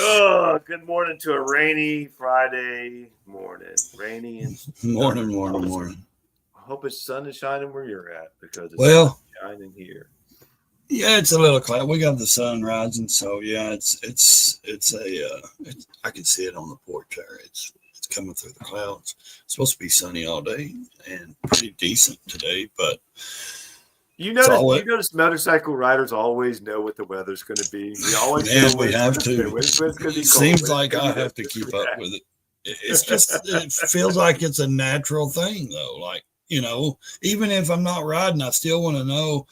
Oh, good morning to a rainy Friday morning. Rainy and Morning. I hope the sun is shining where you're at because it's Well, shining here. yeah, it's a little cloud. We got the sun rising, so yeah, I can see it on the porch there. It's coming through the clouds. It's supposed to be sunny all day and pretty decent today, but You it's notice all you notice motorcycle riders always know what the weather's going to be. We always know man. We have to. when it's going to be It cold. seems When it's like going to I be have to this. keep up Yeah. with it. It's just it feels like it's a natural thing though. Like even if I'm not riding, I still want to know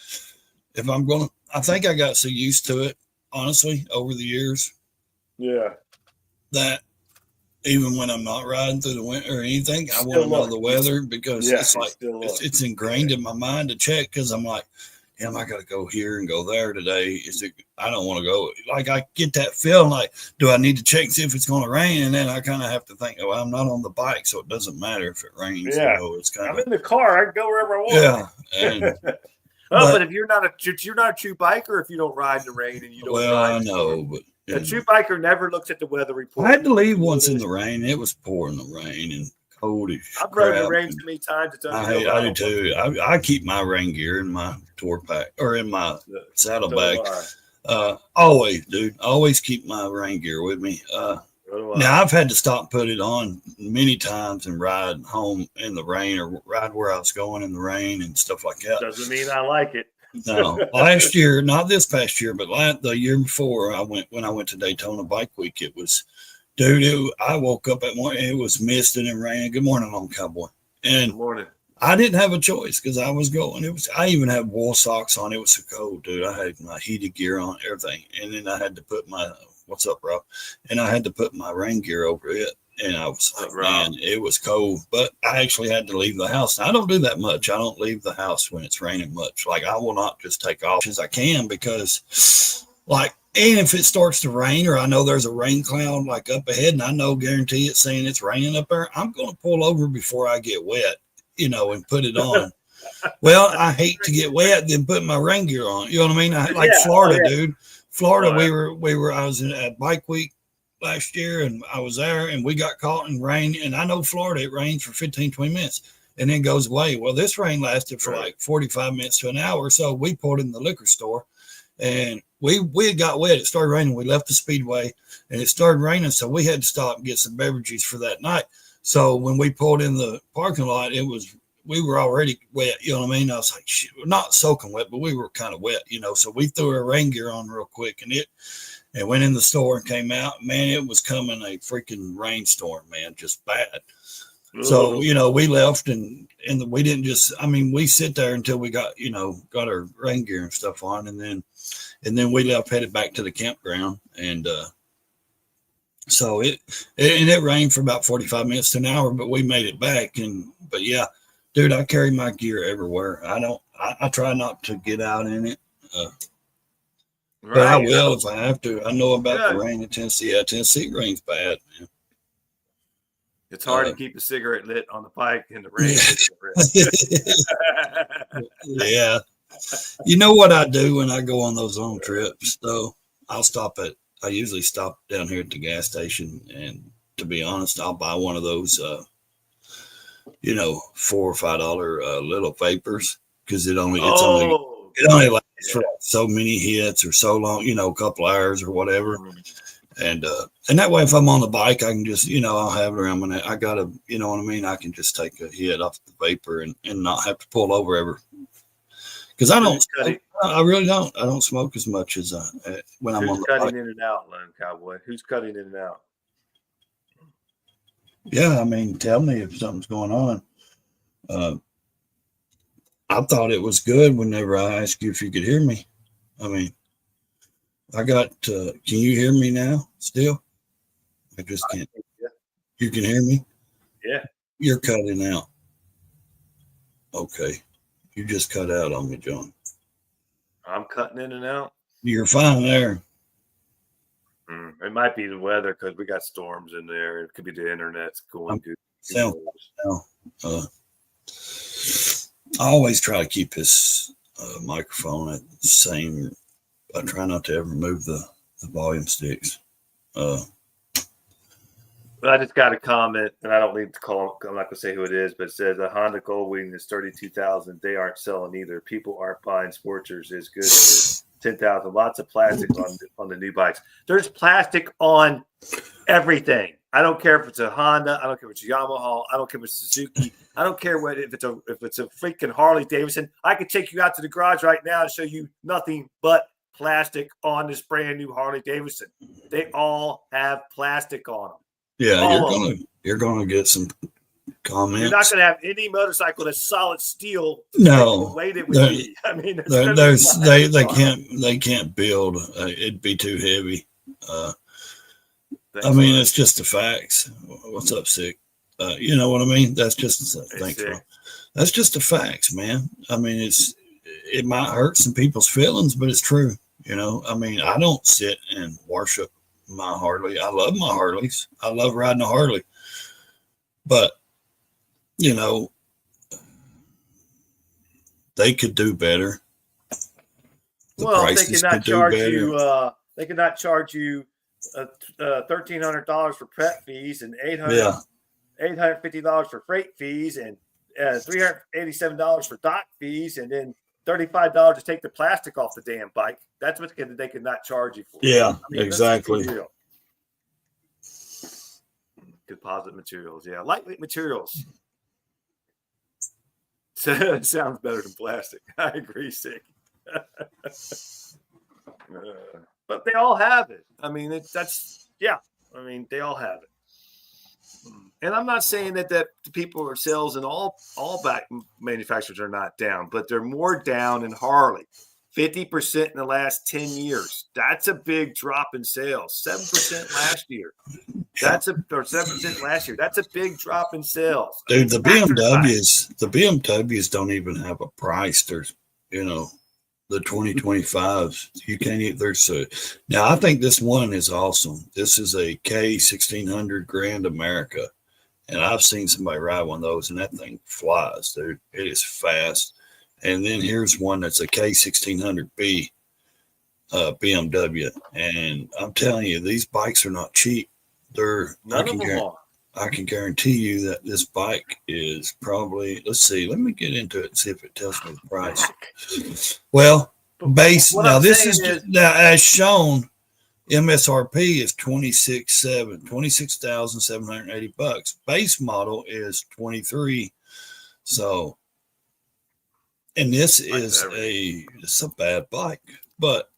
if I'm going to. I think I got so used to it, honestly, over the years Yeah. that even when I'm not riding through the winter or anything, I want Still to know look. the weather because Yeah, it's you like still look. it's ingrained in my mind to check because I'm like, damn, I got to go here and go there today. Is it? I don't want to go. Like I get that feeling like, do I need to check and see if it's going to rain? And then I kind of have to think, oh, I'm not on the bike, so it doesn't matter if it rains. Yeah. It's kind I'm of in the car. I can go wherever I want. yeah. And Oh, but but if you're not a true biker, if you don't ride in the rain and you don't well, ride I in the storm, know, but a true biker never looks at the weather I report. had to leave once in the rain. It was pouring the rain and cold as I've rode in the crap. rain so many times it's unreal. I do too. I keep my rain gear in my tour pack or in my saddlebag. Always, dude. Always keep my rain gear with me. Now I've had to stop and put it on many times and ride home in the rain or ride where I was going in the rain and stuff like that. Doesn't mean I like it. No, last year, not this past year, but the year before, when I went to Daytona Bike Week. It was, dude. I woke up at morning. It was misting and raining. Good morning, Long Cowboy. And Good morning. I didn't have a choice because I was going. I even had wool socks on. It was so cold, dude. I had my heated gear on, everything, and then I had to put my what's up, Rob? And I had to put my rain gear over it. And I was like, man, it was cold, but I actually had to leave the house. Now, I don't do that much. I don't leave the house when it's raining much. Like I will not just take off as I can because, like, and if it starts to rain or I know there's a rain cloud like up ahead, and I know guarantee it's saying it's raining up there, I'm going to pull over before I get wet, and put it on. Well, I hate to get wet, then put my rain gear on. You know what I mean? Florida, dude. Florida, I was at Bike Week last year and I was there and we got caught in rain. And I know Florida, it rains for 15, 20 minutes and then goes away. Well, this rain lasted for like 45 minutes to an hour. So we pulled in the liquor store and we had got wet. It started raining. We left the speedway and it started raining. So we had to stop and get some beverages for that night. So when we pulled in the parking lot, we were already wet. You know what I mean? I was like, shit, we're not soaking wet, but we were kind of wet, So we threw our rain gear on real quick and went in the store and came out. Man, it was coming a freaking rainstorm, man, just bad. So, we left and we didn't we sit there until we got our rain gear and stuff on. And then we left, headed back to the campground. And, so it rained for about 45 minutes to an hour, but we made it back. But yeah, dude, I carry my gear everywhere. I try not to get out in it. But I will if I have to. I know about the rain in Tennessee. Yeah, Tennessee rain's bad, man. It's hard to keep a cigarette lit on the bike in the rain. Yeah. You know what I do when I go on those long trips, though? I usually stop down here at the gas station, and to be honest, I'll buy one of those, $4 or $5 little vapors because it only lasts for so many hits or so long, a couple hours or whatever. And that way, if I'm on the bike, I can just, I'll have it around my neck. I got to, you know what I mean? I can just take a hit off the vapor and not have to pull over ever. Because I really don't. I don't smoke as much as when I'm on the bike. Who's cutting in and out, Lone Cowboy? Who's cutting in and out? Yeah, tell me if something's going on. I thought it was good whenever I asked you if you could hear me. I got, can you hear me now still? I just can't. Yeah. You can hear me? Yeah. You're cutting out. Okay. You just cut out on me, John. I'm cutting in and out. You're fine there. It might be the weather because we got storms in there. It could be the internet's going to. I always try to keep this microphone at the same. I try not to ever move the volume sticks. But I just got a comment, and I don't need to call. I'm not going to say who it is, but it says a Honda Goldwing is 32,000. They aren't selling either. People aren't buying Sportsters as good for 10,000. Lots of plastic on the new bikes. There's plastic on everything. I don't care if it's a Honda. I don't care if it's a Yamaha. I don't care if it's a Suzuki. I don't care if it's a freaking Harley Davidson. I could take you out to the garage right now and show you nothing but plastic on this brand new Harley Davidson. They all have plastic on them. Yeah, you're gonna get some comments. You're not gonna have any motorcycle that's solid steel. No, the weight it would be. I mean, they can't build. It'd be too heavy. I mean, it's just the facts. What's up, Sick? You know what I mean? That's just that's just the facts, man. I mean, it might hurt some people's feelings, but it's true. You know, I mean, I don't sit and worship my Harley. I love my Harleys. I love riding a Harley. But, you know, they could do better. They could not charge you. They could not charge you $1,300 for prep fees and $850 for freight fees and $387 for dock fees, and then $35 to take the plastic off the damn bike. That's what they could not charge you for. Yeah, I mean, exactly. Composite materials, yeah, lightweight materials. Sounds better than plastic. I agree, Sick. But they all have it. I mean, I mean, they all have it. And I'm not saying that the people or sales and all back manufacturers are not down, but they're more down in Harley. 50% in the last 10 years. That's a big drop in sales. 7% last year. Or 7% last year. That's a big drop in sales. Dude, the BMWs don't even have a price. There's, you know, the 2025s. You can't eat there's now I think this one is awesome. This is a K1600 Grand America. And I've seen somebody ride one of those, and that thing flies, dude. It is fast. And then here's one that's a K1600B BMW. And I'm telling you, these bikes are not cheap. I can guarantee you that this bike is probably, let's see, let me get into it and see if it tells me the price. Well, now as shown, MSRP is $26,780. Base model is $23,000. So, and this is it's a bad bike, but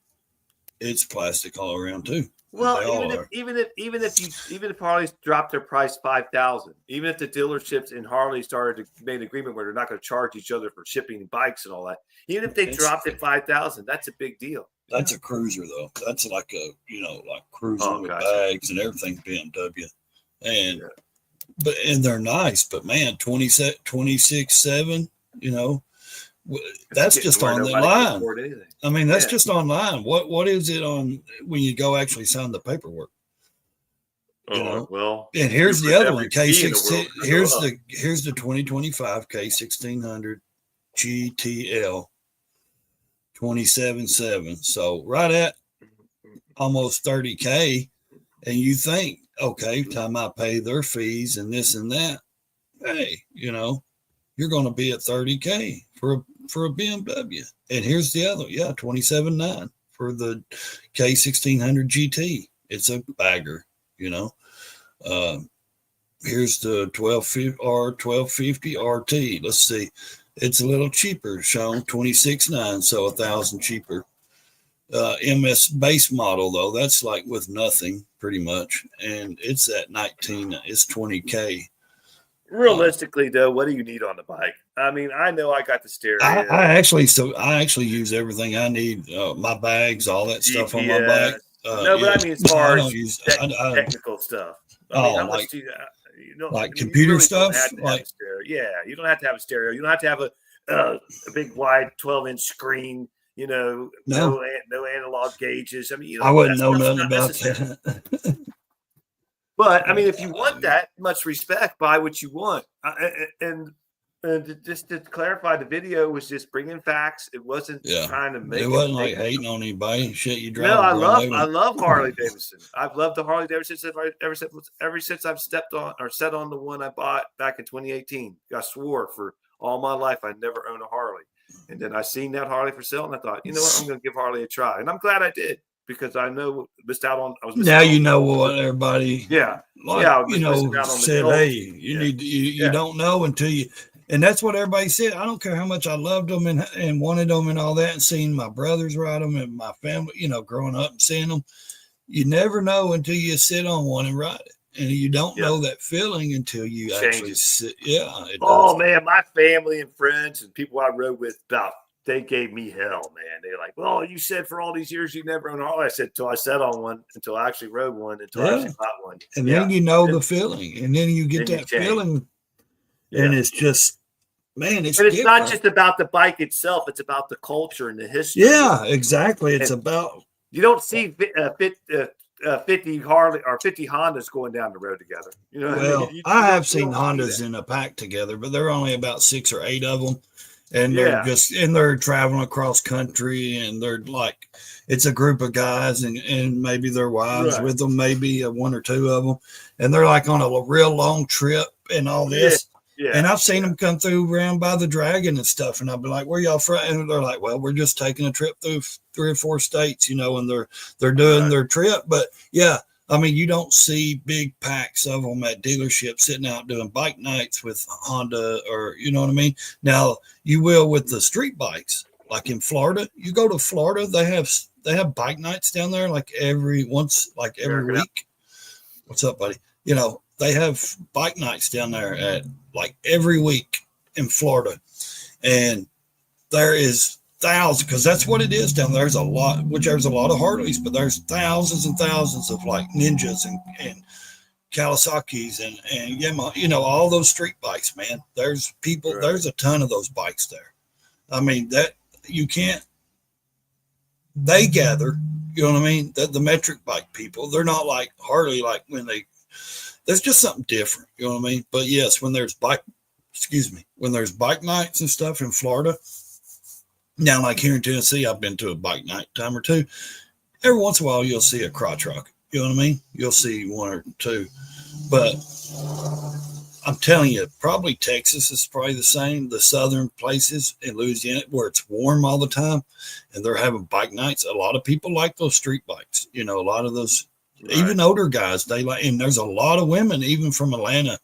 it's plastic all around too. Well, even if Harley's dropped their price $5,000, even if the dealerships in Harley started to make an agreement where they're not going to charge each other for shipping bikes and all that, even if they dropped it $5,000, that's a big deal. That's a cruiser though. That's like a like cruising with bags and everything BMW, and and they're nice. But man, 26.7, that's just on the line. I mean, that's just online. What is it on when you go actually sign the paperwork? Well, and here's the other one, K16. Here's the 2025 K1600 GTL, 27.7. So right at almost $30K, and you think, okay, time I pay their fees and this and that, hey, you're going to be at $30K for a BMW. And here's the other, 27.9 for the K1600 GT. It's a bagger, Here's the 1250 RT. Let's see. It's a little cheaper, shown 26.9, so $1,000 cheaper. MS base model though, that's like with nothing pretty much, and it's at 19. It's $20K. Realistically, though, what do you need on the bike? I mean, I know I got the stereo. I actually use everything I need. My bags, all that stuff on my bike. But I mean, as far as technical stuff. I mean, how much do you like computer really stuff? You don't have to have a stereo. You don't have to have a big wide 12-inch screen. No analog gauges. I mean, I wouldn't know nothing about that. But I mean, if you want that much respect, buy what you want. And Just to clarify, the video was just bringing facts. It wasn't trying to make it wasn't like hating on anybody. Shit, you drive. No, I love Harley Davidson. I've loved the Harley Davidson ever since I've stepped on or sat on the one I bought back in 2018. I swore for all my life I'd never own a Harley, and then I seen that Harley for sale, and I thought, you know what, I'm going to give Harley a try, and I'm glad I did because I know missed out on. Now you know what everybody. Yeah, you know, said, hey, you don't know until you. And that's what everybody said. I don't care how much I loved them and wanted them and all that, and seeing my brothers ride them and my family, you know, growing up and seeing them. You never know until you sit on one and ride it. And you don't know that feeling until you actually sit. Yeah. Man, my family and friends and people I rode with, they gave me hell, man. They're like, well, you said for all these years you never owned a Harley. I said, until I sat on one, until I actually rode one, until I actually bought one. And then you know the feeling. And then you get that feeling. And it's just, man, it's different. Not just about the bike itself. It's about the culture and the history. Yeah, exactly. It's about. You don't see 50 Harley or 50 Hondas going down the road together. You know, well, I have seen Hondas in a pack together, but there are only about 6 or 8 of them. And they're traveling across country, and they're like, it's a group of guys and maybe their wives with them, maybe 1 or 2 of them. And they're like on a real long trip and all this. Yeah. And I've seen them come through around by the Dragon and stuff. And I'll be like, where y'all from? And they're like, well, we're just taking a trip through 3 or 4 states, you know, and they're doing their trip. But yeah, I mean, you don't see big packs of them at dealerships sitting out doing bike nights with Honda, or, you know what I mean? Now you will with the street bikes, like in Florida. You go to Florida, they have bike nights down there like every week. What's up, buddy? You know, they have bike nights down there at like every week in Florida. And there is thousands, because that's what it is down there. There's a lot of Harleys, but there's thousands and thousands of like Ninjas and Kawasaki's and Yamaha, you know, all those street bikes, man. There's a ton of those bikes there. I mean, that you can't, they gather, you know what I mean? The metric bike people, they're not like Harley, like there's just something different, you know what I mean? But yes, when there's bike nights and stuff in Florida, now like here in Tennessee, I've been to a bike night time or two. Every once in a while, you'll see a crotch rocket, you know what I mean? You'll see 1 or 2, but I'm telling you, probably Texas is probably the same. The southern places in Louisiana where it's warm all the time and they're having bike nights. A lot of people like those street bikes, you know, a lot of those. Right. Even older guys, they like, and there's a lot of women, even from Atlanta,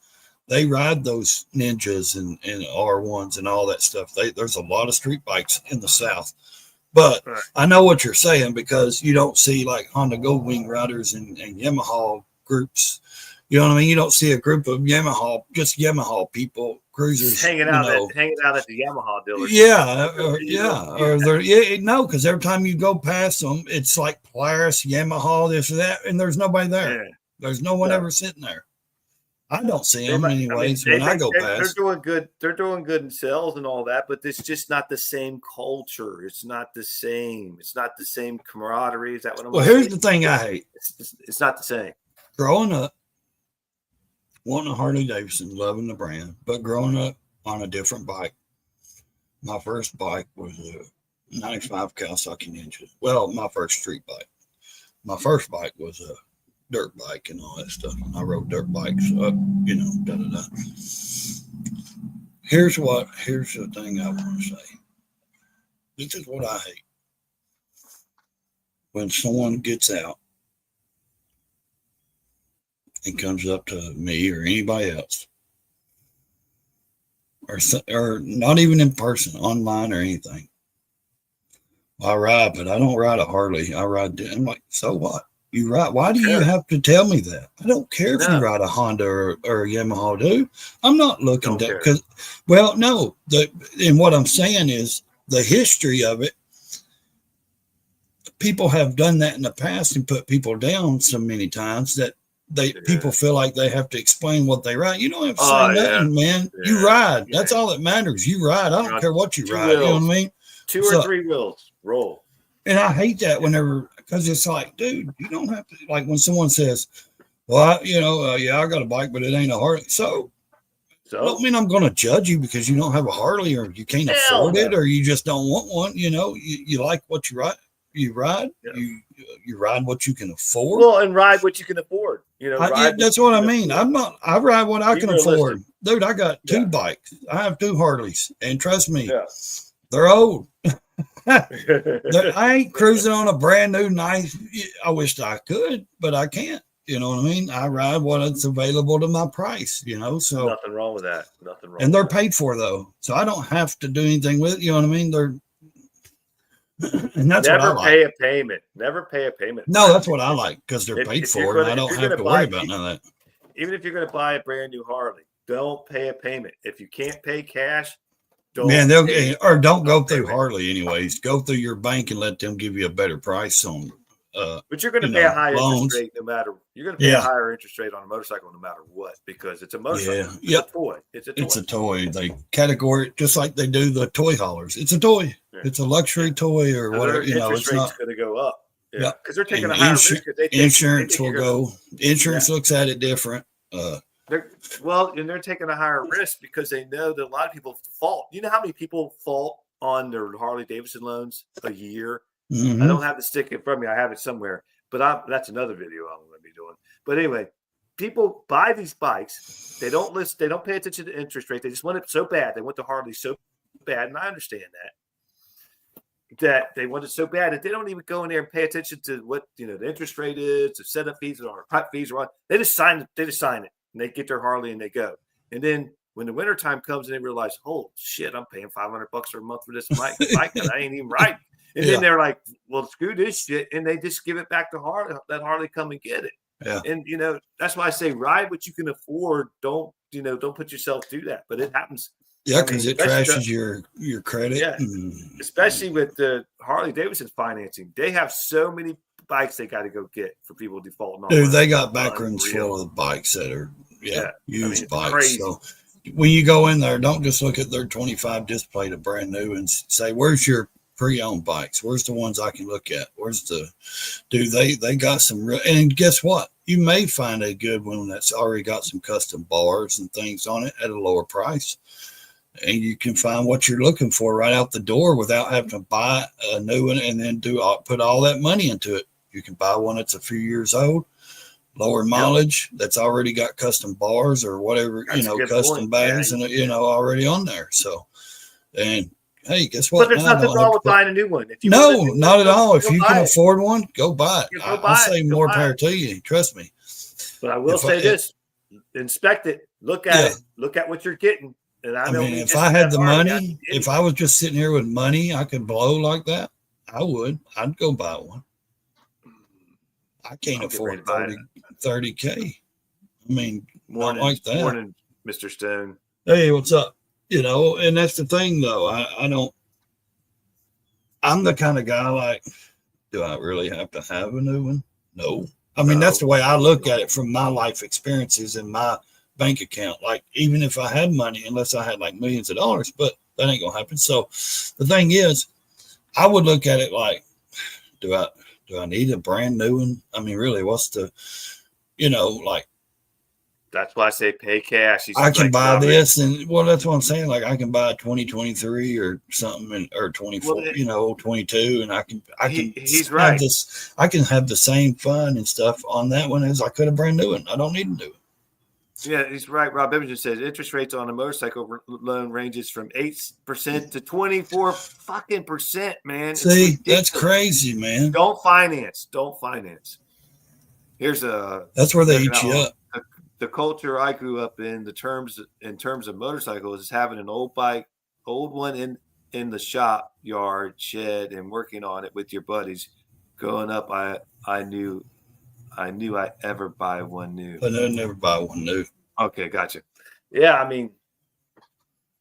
they ride those Ninjas and R1s and all that stuff. There's a lot of street bikes in the South, but I know what you're saying, because you don't see like Honda Gold Wing riders and Yamaha groups. You know what I mean? You don't see a group of Yamaha people, cruisers hanging out at the Yamaha dealership. Because every time you go past them, it's like Polaris, Yamaha, this or that, and there's nobody there. Yeah. There's no one ever sitting there. I don't see them anyways when I go past. They're doing good. They're doing good in sales and all that, but it's just not the same culture. It's not the same. It's not the same camaraderie. Is that what I'm? Well, here's the thing I hate. It's not the same. Growing up, wanting a Harley Davidson, loving the brand, but growing up on a different bike. My first bike was a 95 Kawasaki Ninja. Well, my first street bike. My first bike was a dirt bike and all that stuff. And I rode dirt bikes up, you know, da-da-da. Here's the thing I want to say. This is what I hate. When someone gets out and comes up to me or anybody else, or not even in person, online or anything. I ride, but I don't ride a Harley. I ride. I'm like, so what? You ride? Why do you have to tell me that? I don't care if you ride a Honda or a Yamaha, dude. I'm not looking to, because, well, no. And what I'm saying is the history of it. People have done that in the past and put people down so many times that people feel like they have to explain what they ride. You don't have to say nothing, man. Yeah. You ride. That's all that matters. You ride. I don't care what you ride. Wheels. You know what I mean? 2 or 3 wheels. Roll. And I hate that whenever, because it's like, dude, you don't have to, like when someone says, well, I got a bike, but it ain't a Harley. So I don't mean I'm going to judge you because you don't have a Harley or you can't afford it or you just don't want one. You know, you like what you ride. You ride. Yeah. You ride what you can afford. Well, and ride what you can afford. You know, that's what I mean. I ride what I can afford. Dude, I got 2 bikes. I have 2 Harleys, and trust me, they're old. I ain't cruising on a brand new nice. I wished I could, but I can't. You know what I mean? I ride what it's available to my price, you know, so nothing wrong with that. Nothing wrong. And they're paid for though. So I don't have to do anything with it. You know what I mean? And that's never what I like. pay a payment. Never pay a payment. No, that's what I like because they're paid for and I don't have to worry about none of that. Even if you're going to buy a brand new Harley, don't pay a payment. If you can't pay cash, don't go through Harley anyways. Go through your bank and let them give you a better price on but you're going to pay a higher interest rate no matter. You're going to pay a higher interest rate on a motorcycle no matter what because it's a motorcycle. Yeah. It's a toy. It's a toy. They category it just like they do the toy haulers. It's a toy. Yeah. It's a luxury toy or whatever. You know, it's not going to go up. Yeah, because they're taking a higher risk. Insurance will go. Insurance looks at it different. They're taking a higher risk because they know that a lot of people fault. You know how many people fault on their Harley Davidson loans a year? Mm-hmm. I don't have the stick in front of me. I have it somewhere, but that's another video I'm going to be doing. But anyway, people buy these bikes. They don't pay attention to interest rate. They just want it so bad. They want the Harley so bad, and I understand that they want it so bad that they don't even go in there and pay attention to what the interest rate is, the setup fees or prep fees or what. They just sign it, and they get their Harley and they go. And then when the wintertime comes and they realize, oh shit, I'm paying $500 a month for this bike that I ain't even riding. And then they're like, well, screw this shit. And they just give it back to Harley. Let Harley come and get it. Yeah. And, that's why I say ride what you can afford. Don't put yourself through that. But it happens. Yeah, because it trashes your credit. Yeah. Especially with the Harley Davidson financing. They have so many bikes they got to go get for people defaulting on. Dude, they got backrooms full of bikes that are used bikes. Crazy. So when you go in there, don't just look at their 25 display to brand new and say, where's your pre-owned bikes? Where's the ones I can look at? They got some real, and guess what? You may find a good one that's already got some custom bars and things on it at a lower price. And you can find what you're looking for right out the door without having to buy a new one and then put all that money into it. You can buy one that's a few years old, lower mileage, that's already got custom bars or whatever, custom bags and already on there. So, and hey, guess what? But there's nothing wrong with buying a new one. Not at all. If you can afford one, go buy it. I'll say more power to you. Trust me. But I will say this: inspect it, look at it, look at what you're getting. And I mean, if I had the money, if I was just sitting here with money, I could blow like that. I would. I'd go buy one. I can't afford 30K. I mean, not like that. Morning, Mr. Stone. Hey, what's up? And that's the thing, though. I'm the kind of guy like, do I really have to have a new one? No. I mean, that's the way I look at it from my life experiences and my bank account. Like, even if I had money, unless I had like millions of dollars, but that ain't gonna happen. So the thing is, I would look at it like, do I need a brand new one? I mean, really, what's the, like, that's why I say pay cash. I can buy this, and that's what I'm saying. Like, I can buy a 2023 or something, or 24, 22, and I can. He's right. I can have the same fun and stuff on that one as I could a brand new one. I don't need to do it. Yeah, he's right. Rob Evans says interest rates on a motorcycle loan ranges from 8% to 24%, man. See, that's crazy, man. Don't finance. That's where they eat you up. The culture I grew up in, in terms of motorcycles, is having an old one in the shop, yard, shed, and working on it with your buddies. Growing up, I knew I'd ever buy one new. But I'd never buy one new. Okay, gotcha. Yeah, I mean,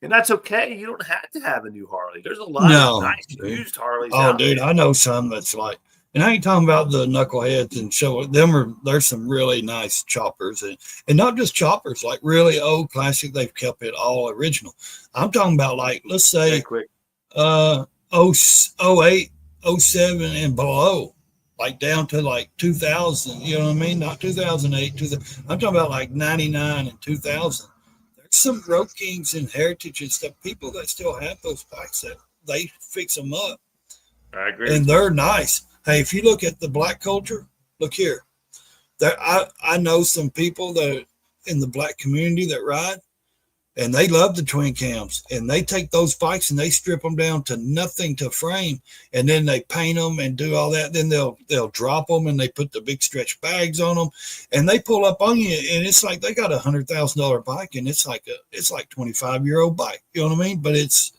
and that's okay. You don't have to have a new Harley. There's a lot of nice used Harleys. Oh, dude, I know some that's like, and I ain't talking about the knuckleheads and show them. There's some really nice choppers and not just choppers, like really old classic. They've kept it all original. I'm talking about like, let's say, 08, 07 and below. Like down to like 2000, you know what I mean? Not 2008. I'm talking about like 99 and 2000. There's some Road Kings and Heritage and stuff, people that still have those bikes that they fix them up. I agree. And they're nice. Hey, if you look at the black culture, look here. There, I know some people that in the black community that ride, and they love the twin cams, and they take those bikes and they strip them down to nothing to frame, and then they paint them and do all that. Then they'll drop them and they put the big stretch bags on them, and they pull up on you, and it's like they got $100,000 bike, and it's like 25-year-old bike. You know what I mean? But it's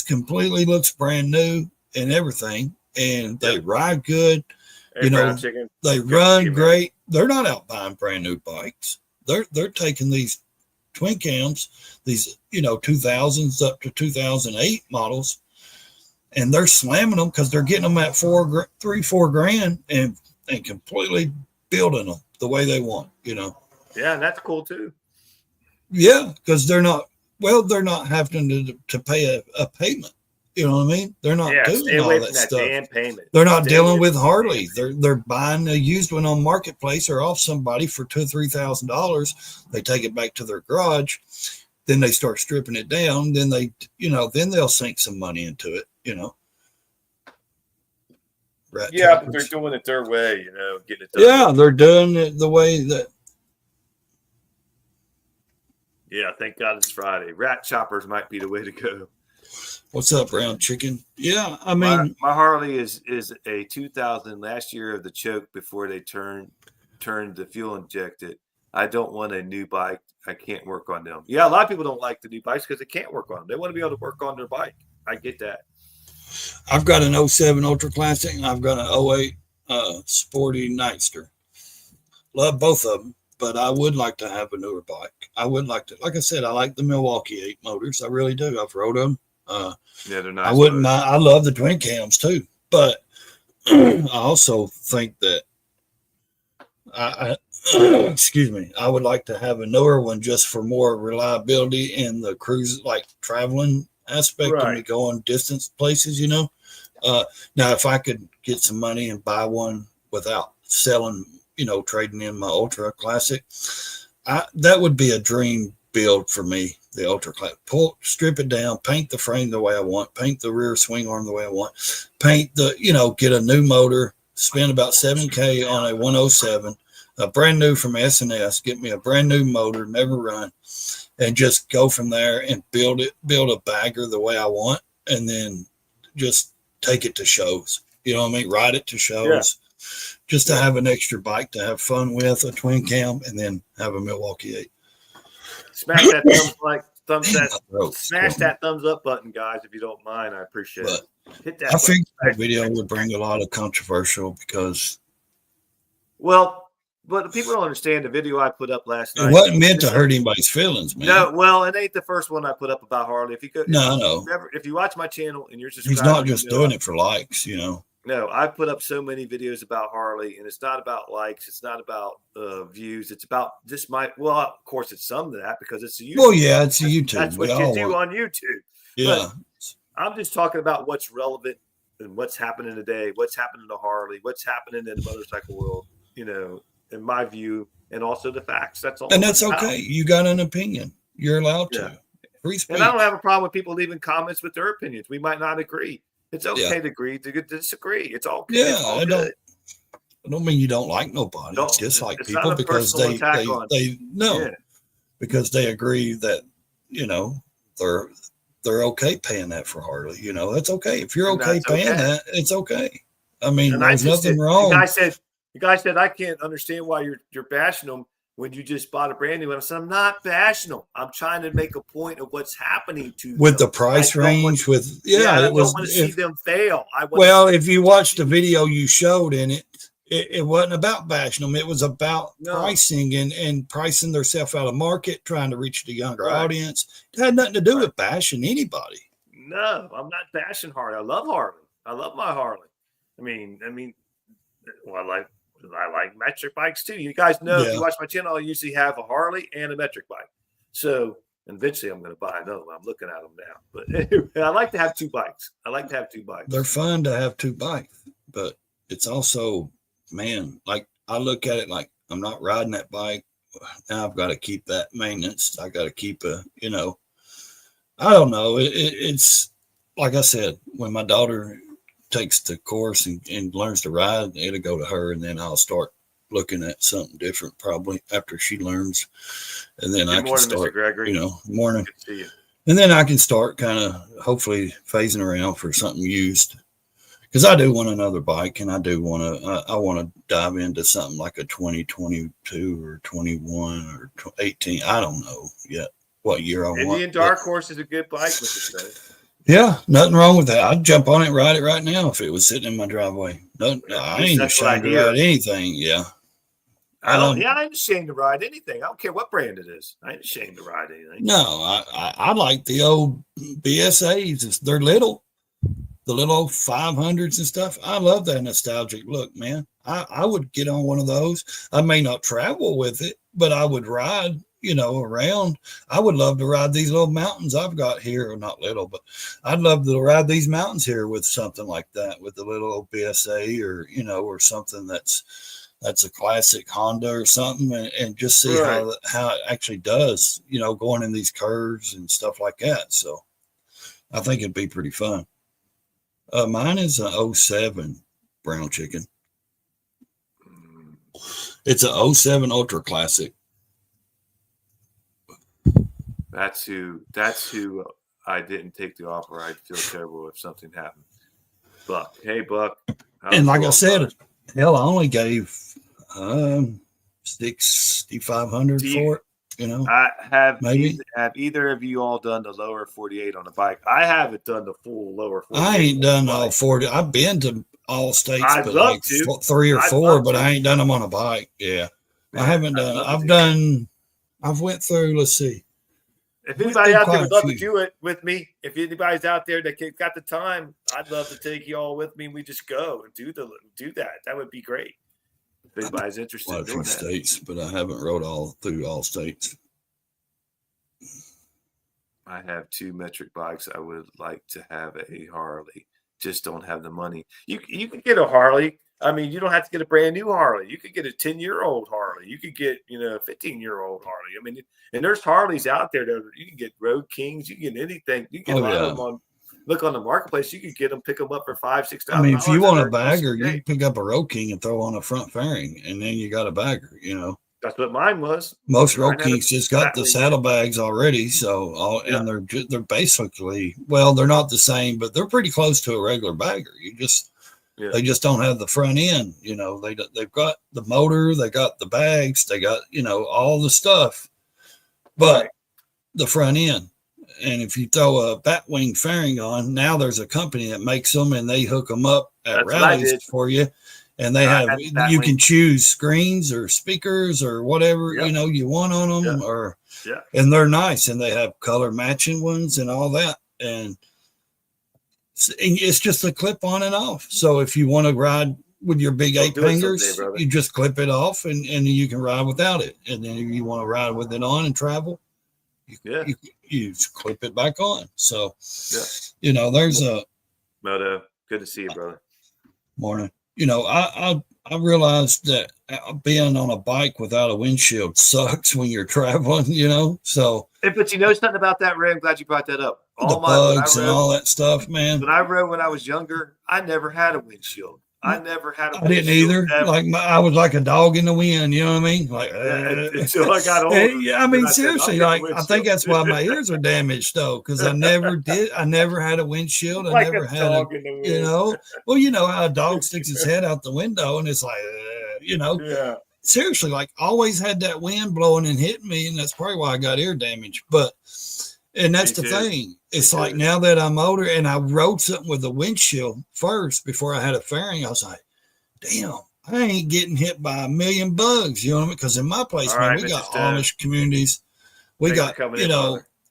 completely looks brand new and everything, and they ride good. Hey, you know, chicken. they run great. They're not out buying brand new bikes. They're taking these twin cams, these 2000s up to 2008 models, and they're slamming them because they're getting them at $4 grand and completely building them the way they want. Yeah, and that's cool too. Yeah, because they're not having to pay a payment. You know what I mean? They're not doing all that stuff. Damn payment. They're not dealing with Harley. They're buying a used one on Marketplace or off somebody for $2,000 or $3,000. They take it back to their garage. Then they start stripping it down. Then then they'll sink some money into it. But they're doing it their way. Getting it done. Yeah, they're doing it the way that. Yeah, thank God it's Friday. Rat choppers might be the way to go. What's up, brown chicken? Yeah, I mean, my Harley is a 2000 last year of the choke before they turned the fuel injected. I don't want a new bike. I can't work on them. Yeah, a lot of people don't like the new bikes because they can't work on them. They want to be able to work on their bike. I get that. I've got an 07 Ultra Classic and I've got an 08 Sporty Nightster. Love both of them, but I would like to have a newer bike. I would like to, like I said, I like the Milwaukee 8 motors. I really do. I've rode them. Yeah, they're nice. I wouldn't mind. I love the twin cams too, but I also think that excuse me, I would like to have a newer one just for more reliability in the cruise, like traveling aspect, when we go on distance places. Now, if I could get some money and buy one without selling, trading in my Ultra Classic, that would be a dream build for me. The Ultra Classic, strip it down, paint the frame the way I want, paint the rear swing arm the way I want, paint get a new motor, spend about $7,000 on a 107, a brand new from S&S, get me a brand new motor, never run, and just go from there and build a bagger the way I want, and then just take it to shows. You know what I mean? Ride it to shows, just to have an extra bike to have fun with, a twin cam, and then have a Milwaukee 8. Smash that thumbs up button, guys, if you don't mind. I appreciate it. Hit that. I think that video would bring a lot of controversial because. Well, but people don't understand the video I put up last night. It wasn't meant to hurt anybody's feelings, man. No, well, it ain't the first one I put up about Harley. If you watch my channel and you're subscribed, he's not just doing it for likes, No, I put up so many videos about Harley, and it's not about likes. It's not about views. It's about of course, it's some of that because it's a YouTube. Well, yeah, it's a YouTube. That's what you do on YouTube. Yeah. But I'm just talking about what's relevant and what's happening today, what's happening to Harley, what's happening in the motorcycle world, in my view, and also the facts. That's all. And that's okay. You got an opinion. You're allowed to. Free speech. And I don't have a problem with people leaving comments with their opinions. We might not agree. It's okay to agree to disagree. It's all good. Yeah, I don't mean you don't like nobody. It's dislike people because because they agree that they're okay paying that for Harley. That's okay. If you're okay paying that, it's okay. I mean, there's nothing wrong. The guy said, I can't understand why you're bashing them when you just bought a brand new one. I said, I'm not bashing them. I'm trying to make a point of what's happening to with them. The price range. I don't want to see them fail. If you watched the video you showed in it wasn't about bashing them. It was about pricing and pricing themselves out of market, trying to reach the younger audience. It had nothing to do with bashing anybody. No, I'm not bashing Harley. I love Harley. I love my Harley. I like metric bikes too. You guys know, if you watch my channel, I usually have a Harley and a metric bike. So eventually I'm going to buy another one. I'm looking at them now. But anyway, I like to have two bikes. They're fun to have two bikes, but it's also, man, like I look at it like I'm not riding that bike now I've got to keep that maintenance. I got to keep I don't know. It's like I said, when my daughter takes the course and learns to ride, it'll go to her, and then I'll start looking at something different probably after she learns, and then Good I can morning, Mr. start, Gregory. morning, Good to see you. and then I can start kind of hopefully phasing around for something used. Because I do want another bike, and I do want to. I want to dive into something like a 2022 or 21 or 18. I don't know yet what year I want. Indian Dark Horse is a good bike, Mr. Stone. Yeah, nothing wrong with that. I'd jump on it and ride it right now if it was sitting in my driveway. No, I ain't ashamed to ride anything. Yeah. I ain't ashamed to ride anything. I don't care what brand it is. I ain't ashamed to ride anything. No, I like the old BSAs. They're little. The little old 500s and stuff. I love that nostalgic look, man. I would get on one of those. I may not travel with it, but I would ride, around. I would love to ride these little mountains I've got here. Or not little, but I'd love to ride these mountains here with something like that, with the little old BSA or something that's a classic Honda or something, and just see how it actually does, going in these curves and stuff like that. So I think it'd be pretty fun. Mine is a 07 Brown Chicken. It's a 07 Ultra Classic. That's who I didn't take the offer. I'd feel terrible if something happened. Buck. Hey, Buck. And like I said, hell, I only gave $6,500 for it. I have maybe. Have either of you all done the lower 48 on the bike? I haven't done the full lower 48. I ain't done all 40. I've been to all states, I'd but love like to. 3 or 4, but I ain't done them on a bike. Yeah, I haven't done. I've went through. Let's see. If anybody out there would love to do it with me, if anybody's out there that got the time, I'd love to take you all with me, and we just go and do that. That would be great. If anybody's interested in doing that. States, but I haven't rode all through all states. I have 2 metric bikes. I would like to have a Harley. Just don't have the money. You can get a Harley. I mean, you don't have to get a brand new Harley. You could get a 10-year-old Harley. You could get, a 15-year-old Harley. I mean, and there's Harleys out there that you can get Road Kings. You can get anything. You can get a lot of them look on the marketplace. You could get them, pick them up for $5,000-$6,000. I mean, if you want a bagger, you can pick up a Road King and throw on a front fairing, and then you got a bagger. That's what mine was. Most Road Kings just got the saddlebags already, and they're basically, well, they're not the same, but they're pretty close to a regular bagger. They just don't have the front end. They've got the motor, they got the bags, they got all the stuff, but the front end. And if you throw a batwing fairing on, now there's a company that makes them, and they hook them up at rallies for you. And they you can choose screens or speakers or whatever, you want on them, and they're nice, and they have color matching ones and all that. And it's just a clip on and off. So if you want to ride with your big 8 fingers, you just clip it off and you can ride without it. And then if you want to ride with it on and travel, you just clip it back on. So, there's a Moto. Good to see you, brother. Morning. I realized that being on a bike without a windshield sucks when you're traveling, so. But you know something about that, Ray? I'm glad you brought that up. The bugs and all that stuff, man. When I rode when I was younger, I never had a windshield. I never had a windshield. I didn't either. Ever. Like I was like a dog in the wind, you know what I mean? Like until I got older. I mean, seriously, I think that's why my ears are damaged though, because I never had a windshield. I never had well, you know how a dog sticks his head out the window and it's like, Yeah. Seriously, like always had that wind blowing and hitting me, and that's probably why I got ear damage. And that's the thing. It's like now that I'm older and I rode something with a windshield first before I had a fairing, I was like, damn, I ain't getting hit by a million bugs, you know what I mean? Because in my place, man, we got Amish communities. We got,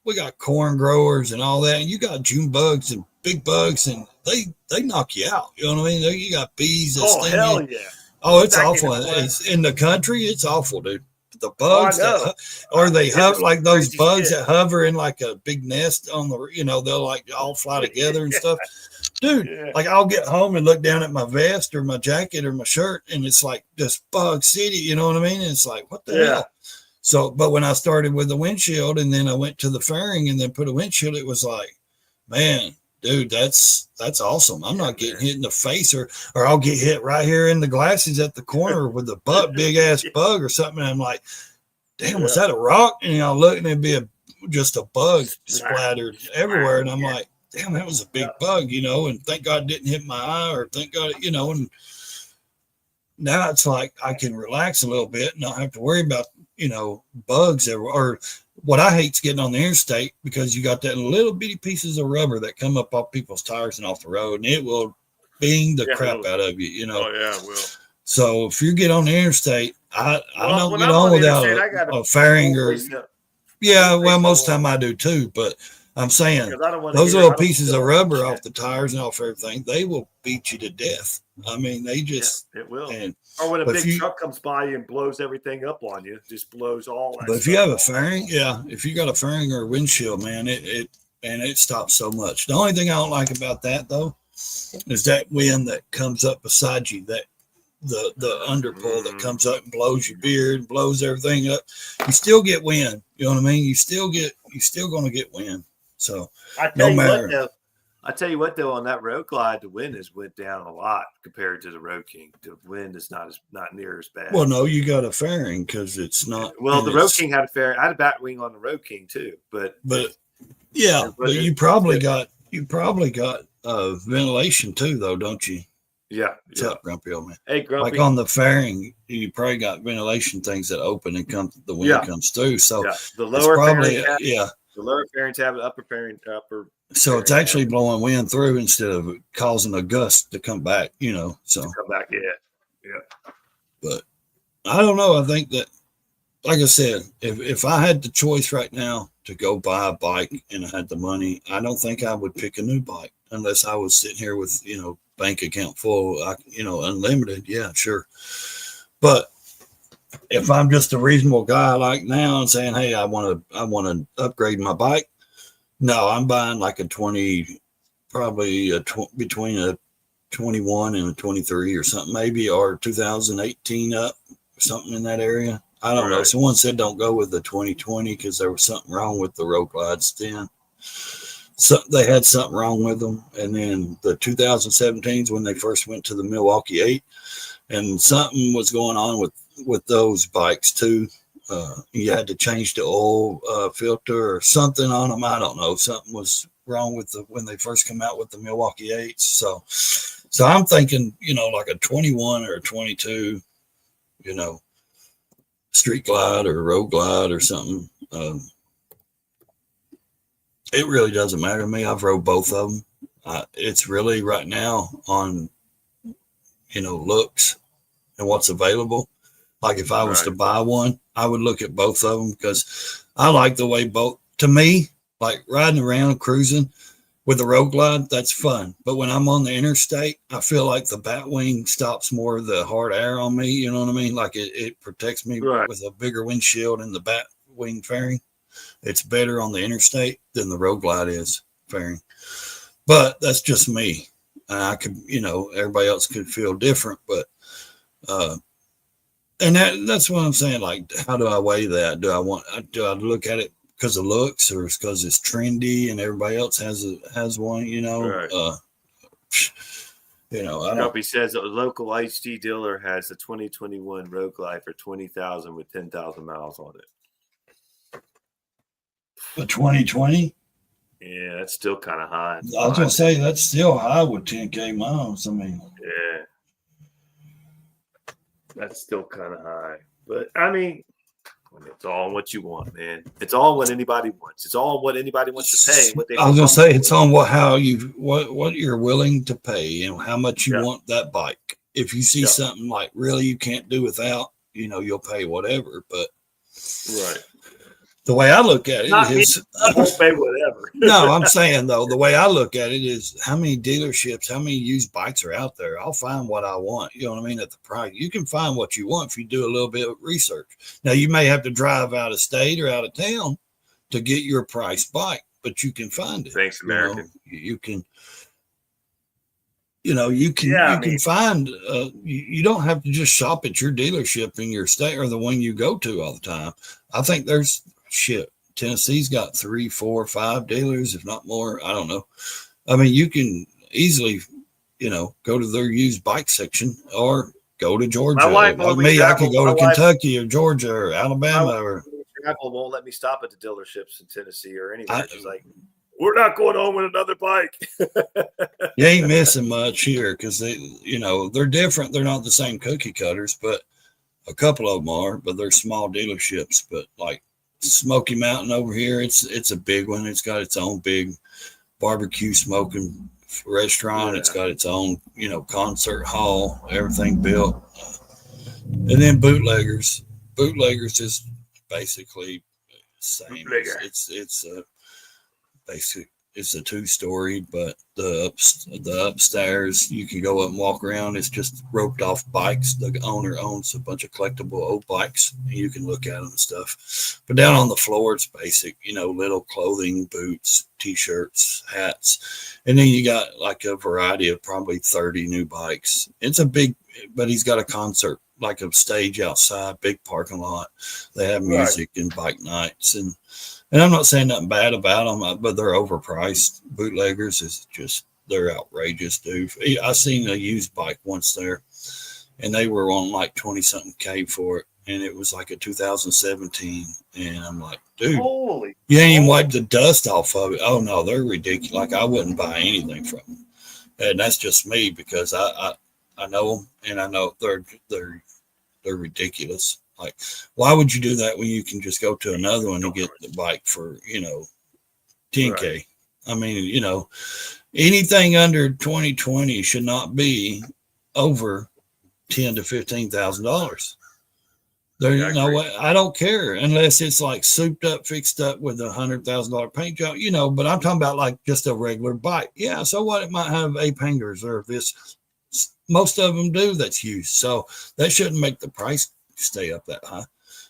we got corn growers and all that. And you got June bugs and big bugs, and they knock you out. You know what I mean? You got bees that sting hell you. Yeah. Oh, it's awful. It's in the country. It's awful, dude. The bugs they hover like those bugs that hover in like a big nest on the, they'll like all fly together and stuff. Dude, like I'll get home and look down at my vest or my jacket or my shirt, and it's like just bug city, you know what I mean? And it's like, what the hell? So, but when I started with the windshield and then I went to the fairing and then put a windshield, it was like, man, dude, that's awesome. I'm not getting hit in the face or I'll get hit right here in the glasses at the corner with a big ass bug or something. And I'm like, damn, was that a rock? And I'll look and it'd be just a bug splattered everywhere. And I'm like, damn, that was a big bug, and thank God it didn't hit my eye, or thank God, and now it's like I can relax a little bit and not have to worry about, bugs or what I hate is getting on the interstate, because you got that little bitty pieces of rubber that come up off people's tires and off the road, and it will bing the crap out of you, Oh yeah, it will. So if you get on the interstate, I don't get on without a fairing or most time I do too, but I'm saying those little pieces of rubber off the tires and off everything, they will beat you to death. I mean, they just it will. Or when a big truck comes by and blows everything up on you, just blows all that. But if you have a fairing, if you got a fairing or a windshield, man, it stops so much. The only thing I don't like about that though is that wind that comes up beside you, that the underpull that comes up and blows your beard, blows everything up. You still get wind. You know what I mean? You still going to get wind. So I tell you what though, on that Road Glide, the wind has went down a lot compared to the Road King. The wind is not near as bad. Well, no, you got a fairing because it's not. Well, the Road King had a fairing. I had a bat wing on the Road King too, but you probably got ventilation too, though, don't you? Yeah. What's up, Grumpy old man? Hey, Grumpy. Like on the fairing, you probably got ventilation things that open and the wind comes through. So the lower probably the lower fairing tab, the upper fairing upper. So it's actually blowing wind through instead of causing a gust to come back, So come back, yeah. But I don't know. I think that, like I said, if I had the choice right now to go buy a bike and I had the money, I don't think I would pick a new bike unless I was sitting here with bank account full, unlimited. Yeah, sure. But if I'm just a reasonable guy like now and saying, hey, I want to upgrade my bike, no, I'm buying like a 20, probably between a 21 and a 23 or something, maybe, or 2018 up, something in that area. I don't know. Someone said don't go with the 2020 because there was something wrong with the Road Glides then. So they had something wrong with them. And then the 2017s when they first went to the Milwaukee 8, and something was going on with those bikes too. You had to change the oil filter or something on them. I don't know. Something was wrong with when they first come out with the Milwaukee 8s. So I'm thinking, like a 21 or a 22, Street Glide or Road Glide or something. It really doesn't matter to me. I've rode both of them. It's really right now on, looks and what's available. Like if I was to buy one, I would look at both of them because I like the way both, to me, like riding around, cruising with the Road Glide, that's fun. But when I'm on the interstate, I feel like the bat wing stops more of the hard air on me. You know what I mean? Like it protects me with a bigger windshield and the bat wing fairing. It's better on the interstate than the Road Glide is fairing. But that's just me. I could, everybody else could feel different, but, and that's what I'm saying. Like, how do I weigh that? Do I look at it because of looks, or because it's trendy and everybody else has one? I don't. He says a local HD dealer has a 2021 Road Glide for $20,000 with 10,000 miles on it. A 2020? Yeah, that's still kind of high. I was gonna say that's still high with 10K miles. I mean, yeah. That's still kind of high, but I mean, it's all what you want, man. It's all what anybody wants. It's all what anybody wants to pay. I was gonna say it's on what you're willing to pay and how much you want that bike. If you see something like really you can't do without, you'll pay whatever. But the way I look at it is, I won't pay whatever. No, I'm saying though, the way I look at it is how many dealerships, how many used bikes are out there. I'll find what I want. You know what I mean? At the price, you can find what you want if you do a little bit of research. Now you may have to drive out of state or out of town to get your price bike, but you can find it. Thanks, American. You can. You Yeah, can find you don't have to just shop at your dealership in your state or the one you go to all the time. I think there's Tennessee's got 3, 4, 5 dealers, if not more. I don't know. I mean, you can easily, go to their used bike section or go to my Georgia. wife Like when we me, I could travel, go to Kentucky or Georgia or my Alabama wife or when we travel won't let me stop at the dealerships in Tennessee or I, anywhere. She's like, we're not going home with another bike. you ain't missing much here because they're different. They're not the same cookie cutters, but a couple of them are. But they're small dealerships. But like Smoky Mountain over here, it's a big one. It's got its own big barbecue smoking restaurant. Yeah. It's got its own concert hall. Everything built, and then bootleggers. Bootleggers is basically the same. Bootlegger. It's basic. It's a 2-story, but the upstairs you can go up and walk around. It's just roped off bikes. The owner owns a bunch of collectible old bikes, and you can look at them and stuff. But down on the floor, it's basic, little clothing, boots, t-shirts, hats, and then you got like a variety of probably 30 new bikes. It's a big, but he's got a concert, like a stage outside, big parking lot. They have music and bike nights and I'm not saying nothing bad about them, but they're overpriced. Bootleggers is just, they're outrageous, dude. I seen a used bike once there, and they were on like 20-something K for it, and it was like a 2017. And I'm like, dude, Holy, you ain't even wiped the dust off of it. Oh no, they're ridiculous. Like I wouldn't buy anything from them, and that's just me because I know them, and I know they're ridiculous. Like, why would you do that when you can just go to another one and get the bike for, 10K? Right. I mean, anything under 2020 should not be over $10,000 to $15,000. There, I don't care unless it's like souped up, fixed up with $100,000 paint job, but I'm talking about like just a regular bike. Yeah. So what? It might have ape hangers or this. Most of them do that's used. So that shouldn't make the price stay up that high.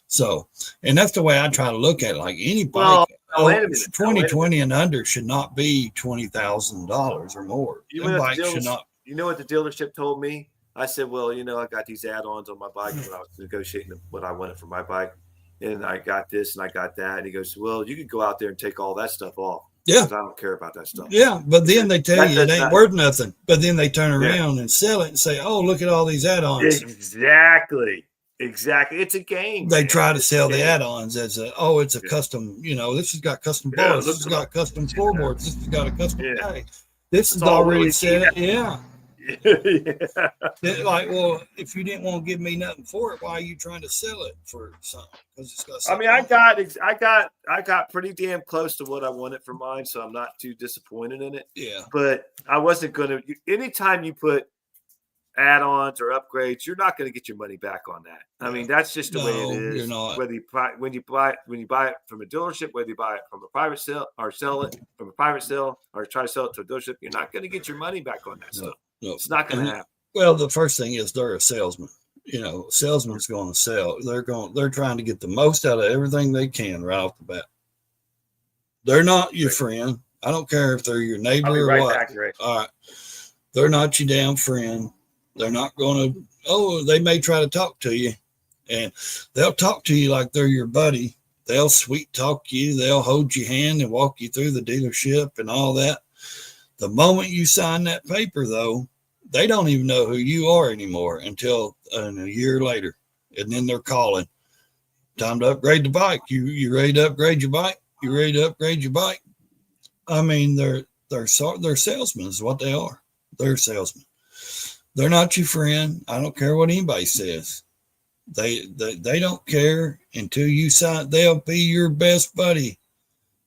So, and that's the way I try to look at it. Like any bike, 2020 and under should not be $20,000 or more. You know what the dealership told me? I said, well, I got these add-ons on my bike when I was negotiating what I wanted for my bike, and I got this and I got that. And he goes, well, you could go out there and take all that stuff off. Yeah, I don't care about that stuff. Yeah, but then they tell you it ain't worth nothing. But then they turn around and sell it and say, oh, look at all these add-ons. Exactly. It's a game. They try to sell the add-ons as it's a custom, this has got custom bars, this has got custom floorboards, this has got a custom tag. This is already set. Yeah. Like, well, if you didn't want to give me nothing for it, why are you trying to sell it for something? Because it's got something. I got pretty damn close to what I wanted for mine, so I'm not too disappointed in it. Yeah. But I wasn't gonna. Anytime you put add-ons or upgrades, you're not going to get your money back on that. I mean, that's just the way it is. You're not. Whether you buy it from a dealership, whether you buy it from a private sale or sell it from a private sale or try to sell it to a dealership, you're not going to get your money back on that stuff. No. It's not going to happen. Well, the first thing is they're a salesman. Salesman's going to sell. They're trying to get the most out of everything they can right off the bat. They're not your friend. I don't care if they're your neighbor or what. All right. They're not your damn friend. They're not going to, they may try to talk to you, and they'll talk to you like they're your buddy. They'll sweet talk you. They'll hold your hand and walk you through the dealership and all that. The moment you sign that paper, though, they don't even know who you are anymore until a year later. And then they're calling. Time to upgrade the bike. You ready to upgrade your bike? You ready to upgrade your bike? I mean, they're salesmen is what they are. They're salesmen. They're not your friend. I don't care what anybody says. They don't care until you sign. They'll be your best buddy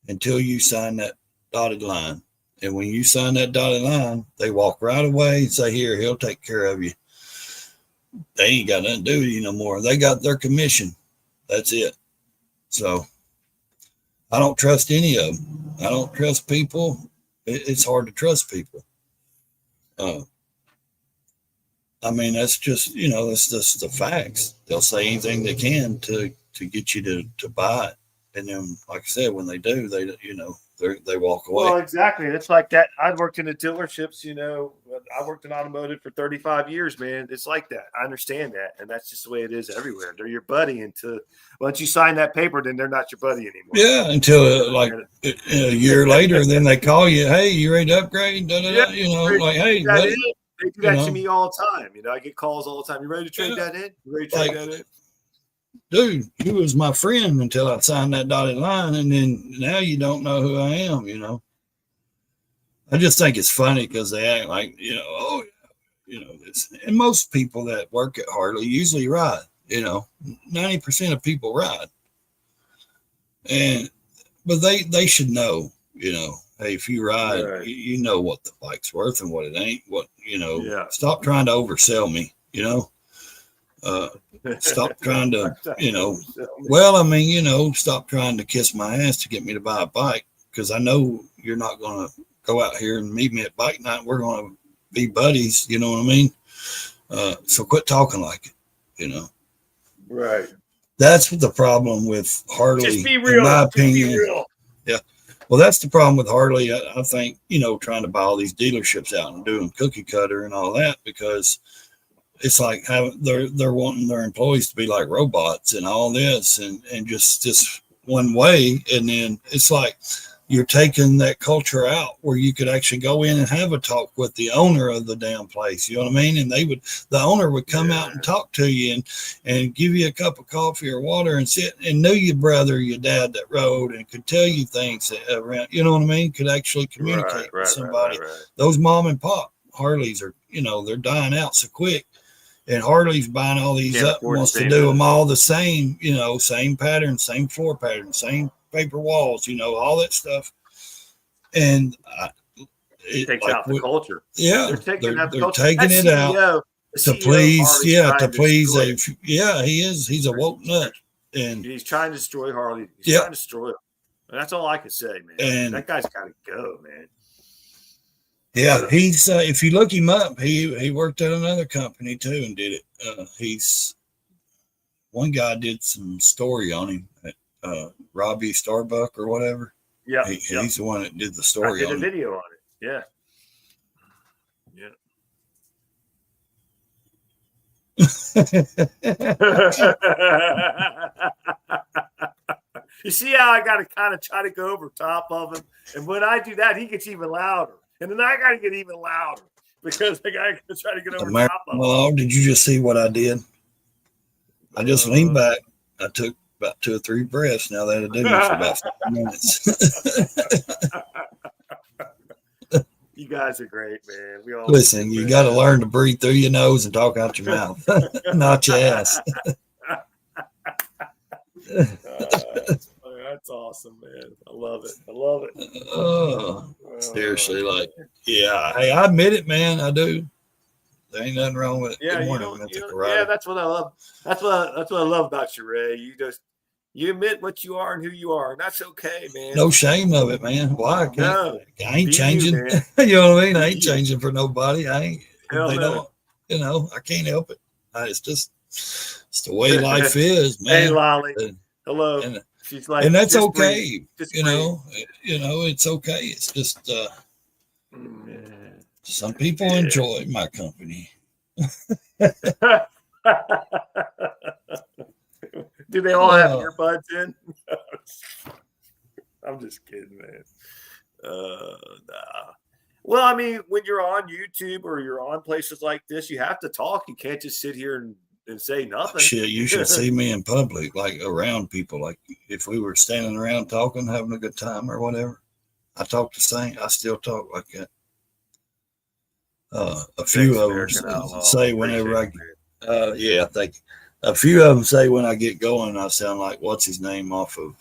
until you sign that dotted line. And when you sign that dotted line, they walk right away and say, here, he'll take care of you. They ain't got nothing to do with you no more. They got their commission. That's it. So I don't trust any of them. I don't trust people. It's hard to trust people. I mean, that's just, that's just the facts. They'll say anything they can to get you to buy it. And then, like I said, when they do, they walk away. Well, exactly. It's like that. I worked in the dealerships, I worked in automotive for 35 years, man. It's like that. I understand that. And that's just the way it is everywhere. They're your buddy until once you sign that paper, then they're not your buddy anymore. Yeah, until like a year later, then they call you, hey, you ready to upgrade? Da, da, da. Like, hey, buddy. They do that to me all the time. I get calls all the time. You ready to trade that in? You ready to trade that in? Dude, you was my friend until I signed that dotted line, and then now you don't know who I am, I just think it's funny because they act like, this. And most people that work at Harley usually ride, 90% of people ride. But they should know, hey, if you ride, right, you know what the bike's worth and what it ain't, stop trying to oversell me, stop trying to, stop trying to kiss my ass to get me to buy a bike, because I know you're not going to go out here and meet me at bike night. We're going to be buddies. You know what I mean? So quit talking like it, Right. That's the problem with Harley. Just be real. In my opinion. Be real. Yeah. Well, that's the problem with Harley. I think, trying to buy all these dealerships out and doing cookie cutter and all that, because it's like they're wanting their employees to be like robots and all this and just this one way. And then it's like you're taking that culture out where you could actually go in and have a talk with the owner of the damn place. You know what I mean? And the owner would come out and talk to you and give you a cup of coffee or water and sit and knew your brother, your dad that rode, and could tell you things around, you know what I mean? Could actually communicate with somebody. Right. Those mom and pop Harleys are, they're dying out so quick. And Harley's buying all these up, wants to do them all the same, same pattern, same floor pattern, same paper walls, all that stuff. And it takes out the culture. Yeah, they're taking out to please. Yeah, to please. He is. He's a woke nut, and he's trying to destroy Harley. He's trying to destroy it. And that's all I can say, man. And that guy's got to go, man. Yeah, he's if you look him up, he worked at another company too and did it. One guy did some story on him at Robbie Starbuck or whatever. Yeah, he's the one that did the story. I did a video on it. Yeah. You see how I got to kind of try to go over top of him, and when I do that, he gets even louder. And then I got to get even louder because I got to try to get over top of him. Did you just see what I did? I just leaned back. I took about 2 or 3 breaths. Now that'll do me for about 5 minutes. You guys are great, man. We all listen. You got to learn to breathe through your nose and talk out your mouth, not your ass. That's awesome, man. I love it. Seriously, hey, I admit it, man. I do. There ain't nothing wrong with it. Yeah, that's what I love. That's what I love about you, Ray. You admit what you are and who you are, and that's okay, man. No shame of it, man. Why? I ain't changing. You know what I mean? I ain't changing for nobody. I ain't. Don't. I can't help it. It's the way life is, man. Hey, Lolly. Hello. She's like, and that's okay. It's okay. It's just some people enjoy my company. Do they all have earbuds in? I'm just kidding, man. Nah. Well, I mean, when you're on YouTube or you're on places like this, you have to talk. You can't just sit here and say nothing. Shit, you should see me in public, like around people. Like if we were standing around talking, having a good time or whatever, I talk the same. I still talk like that. A few of them say whenever I thank you. A few of them say when I get going, I sound like what's his name off of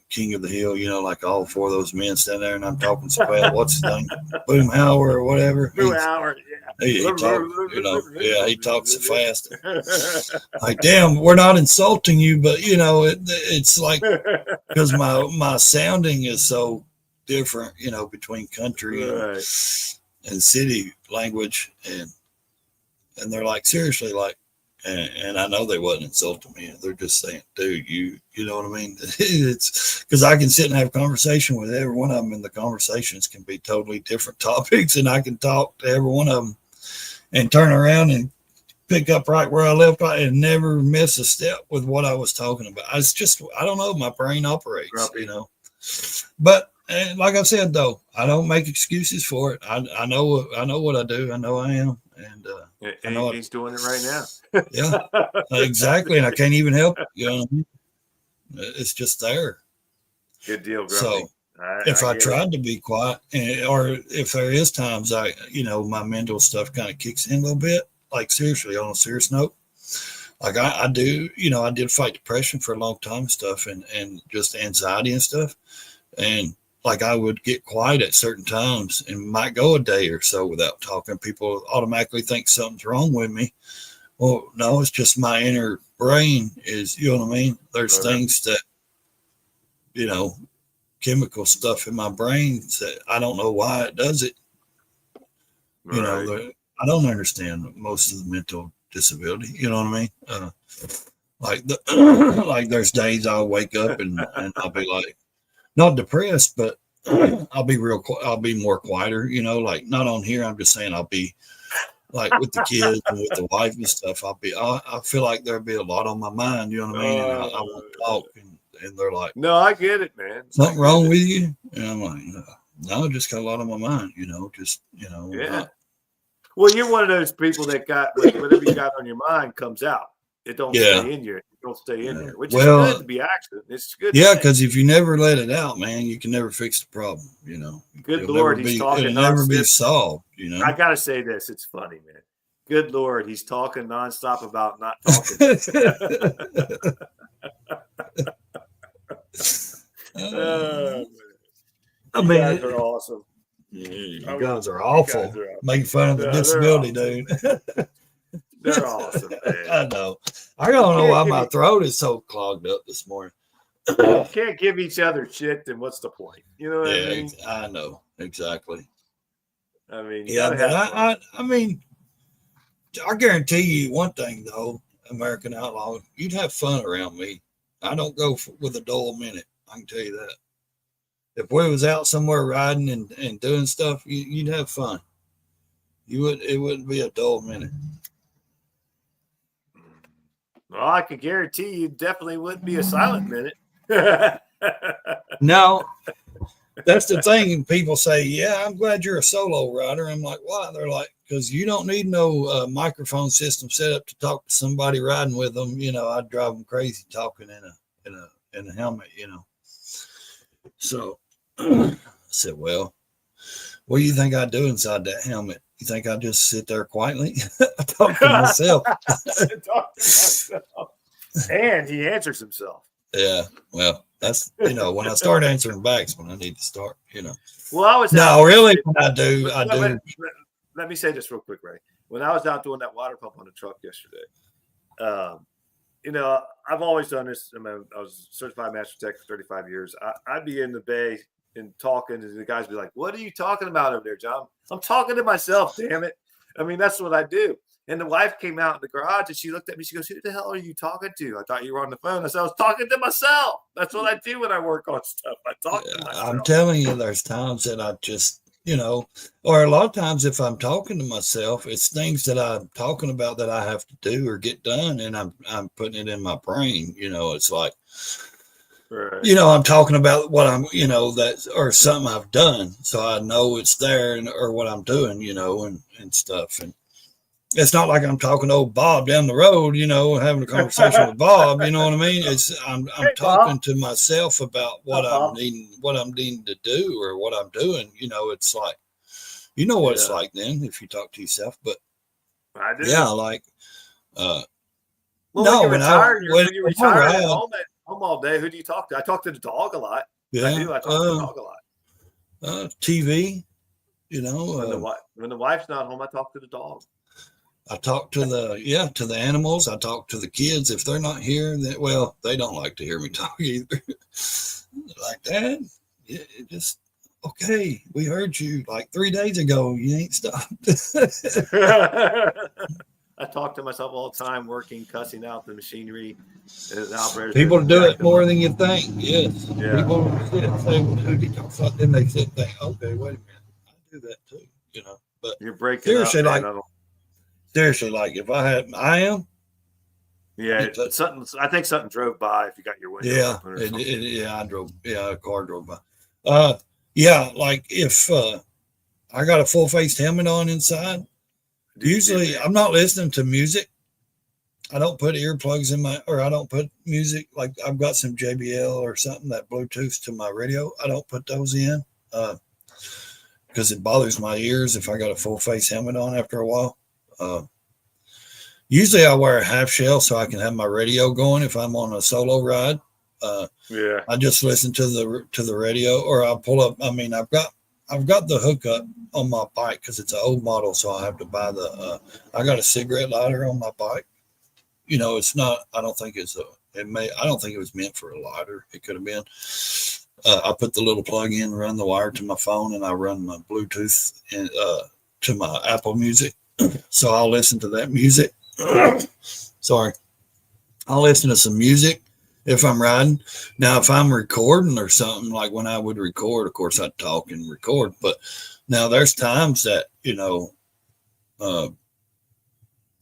King of the Hill. Like all 4 of those men standing there, and I'm talking so fast. What's his name? Boomhauer or whatever. Boomhauer, he talks so fast. Like, damn, we're not insulting you, but it's like because my sounding is so different, between country and city language, and they're like, seriously, like, And I know they wasn't insulting me. They're just saying, dude, you know what I mean? It's because I can sit and have a conversation with every one of them, and the conversations can be totally different topics, and I can talk to every one of them and turn around and pick up right where I left off and never miss a step with what I was talking about. It's just, I don't know, my brain operates, Grumpy. you know. But like I said, though, I don't make excuses for it. I know what I do. I know I am, and I know he's doing it right now. Yeah, exactly. And I can't even help it, you know. It's just there. Good deal, Grumpy. So if I tried to be quiet, or if there is times my mental stuff kind of kicks in a little bit, like seriously, on a serious note, like I do, I did fight depression for a long time and stuff, and just anxiety and stuff. And like I would get quiet at certain times and might go a day or so without talking. People automatically think something's wrong with me. Well, no, it's just my inner brain is, you know what I mean? There's things that, chemical stuff in my brain that I don't know why it does it. Right. I don't understand most of the mental disability. You know what I mean? Like there's days I'll wake up and I'll be like, not depressed, but I'll be more quieter, like not on here. I'm just saying I'll be like with the kids and with the wife and stuff. I feel like there'll be a lot on my mind. You know what I mean? And I won't talk, and they're like, no, I get it, man. Something wrong with you? And I'm like, no, just got a lot on my mind. Yeah. Well, you're one of those people that got whatever you got on your mind comes out. It don't stay in you. It don't stay in there, which is good to be active. It's good. Yeah, because if you never let it out, man, you can never fix the problem. Good Lord, he's talking. It'll never be solved. I gotta say this. It's funny, man. Good Lord, he's talking nonstop about not talking. You guys are awesome. You guys are awful. Making fun of the disability, dude. They're awesome, man. I know. I don't know why my throat is so clogged up this morning. Can't give each other shit, then what's the point? You know what I mean? I know. Exactly. I mean, but I mean, I guarantee you one thing, though, American Outlaw, you'd have fun around me. I don't go with a dull minute. I can tell you that. If we was out somewhere riding and doing stuff, you'd have fun. It wouldn't be a dull minute. Well, I can guarantee you definitely wouldn't be a silent minute. No, that's the thing. People say, yeah, I'm glad you're a solo rider. I'm like, why? They're like, because you don't need no microphone system set up to talk to somebody riding with them. I'd drive them crazy talking in a helmet, So I said, well, what do you think I do inside that helmet? You think I just sit there quietly? Talk to myself. And he answers himself. Yeah. Well, that's, when I start answering back is when I need to start, Well, I was really, when I do. Let me say this real quick, Ray. When I was out doing that water pump on the truck yesterday, I've always done this. I was a certified master tech for 35 years. I'd be in the bay and talking, and the guys be like, "What are you talking about over there, John?" I'm talking to myself, damn it. I mean, that's what I do. And the wife came out in the garage and she looked at me. She goes, "Who the hell are you talking to?" I thought you were on the phone. I said, "I was talking to myself." That's what I do when I work on stuff. I talk to myself. I'm telling you, there's times that I just, or a lot of times if I'm talking to myself, it's things that I'm talking about that I have to do or get done, and I'm putting it in my brain. It's like, right. I'm talking about what I'm, that or something I've done, so I know it's there or what I'm doing, and stuff. And it's not like I'm talking to old Bob down the road, having a conversation with Bob. You know what I mean? I'm talking to myself about what I'm needing to do or what I'm doing. It's like, what it's like then if you talk to yourself. But I do. Yeah, like well, when you retire at home all day, who do you talk to? I talk to the dog a lot. Yeah, I talk to the dog a lot. TV. When the wife's not home, I talk to the dog. I talk to the animals. I talk to the kids. If they're not here, they don't like to hear me talk either. Like that, just okay. We heard you like 3 days ago. You ain't stopped. I talk to myself all the time, working, cussing out the machinery. The operators People that do jack it them more up. than you think. Yes. Yeah. People sit and say, well, who did you fuck? Then they sit and think, okay, wait a minute. I do that too, you know. But You're breaking up, seriously, man. like, I don't. if I am, Yeah, it's a, something. I think something drove by. If you got your window yeah, open or something. a car drove by. Uh, yeah, like if I got a full face helmet on inside, You do, usually man. I'm not listening to music. I don't put earplugs in or I don't put music. Like I've got some JBL or something that Bluetooth to my radio. I don't put those in because it bothers my ears if I got a full face helmet on after a while. Uh, Usually I wear a half shell so I can have my radio going if I'm on a solo ride. Uh, Yeah. I just listen to the radio, or I pull up. I mean, I've got the hookup on my bike because it's an old model, so I have to buy the. I got a cigarette lighter on my bike. You know, it's not. I don't think it's a. It may. I don't think it was meant for a lighter. It could have been. I put the little plug in, run the wire to my phone, and I run my Bluetooth to my Apple Music. So I'll listen to that music. Sorry, I'll listen to some music if I'm riding. Now, if I'm recording or something, like when I would record, of course I'd talk and record. But now there's times that, uh,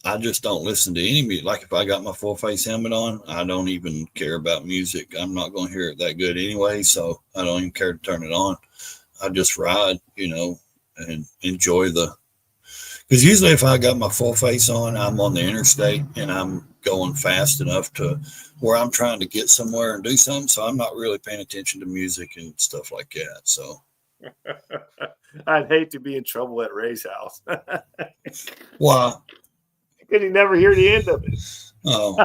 I just don't listen to any music. Like if I got my full face helmet on, I don't even care about music. I'm not going to hear it that good anyway. So I don't even care to turn it on. I just ride, and enjoy because usually if I got my full face on, I'm on the interstate and I'm going fast enough to where I'm trying to get somewhere and do something. So I'm not really paying attention to music and stuff like that. So I'd hate to be in trouble at Ray's house why? because you never hear the end of it. Oh,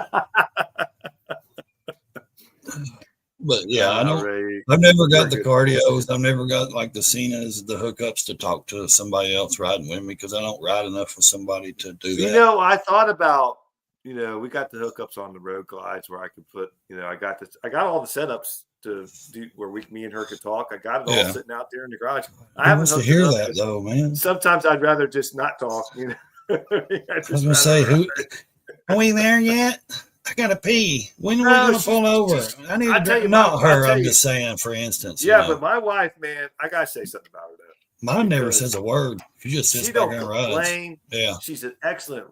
but yeah, Ray, I've never you're got a the good boy. cardios. I've never got like the Cenas, the hookups to talk to somebody else riding with me because I don't ride enough with somebody to do that. I thought about, we got the hookups on the road glides where I could put, I got all the setups to do where me and her could talk. I got it all sitting out there in the garage. I Who haven't wants to hooked it hear up that though, man? sometimes I'd rather just not talk, I I was gonna say, are we there yet? I gotta pee. When are we gonna pull over? I need to drink. Not her. I'm just saying, for instance. Yeah, but my wife, man, I gotta say something about her though. Mine never says a word. She just sits back and rides. Yeah, she's an excellent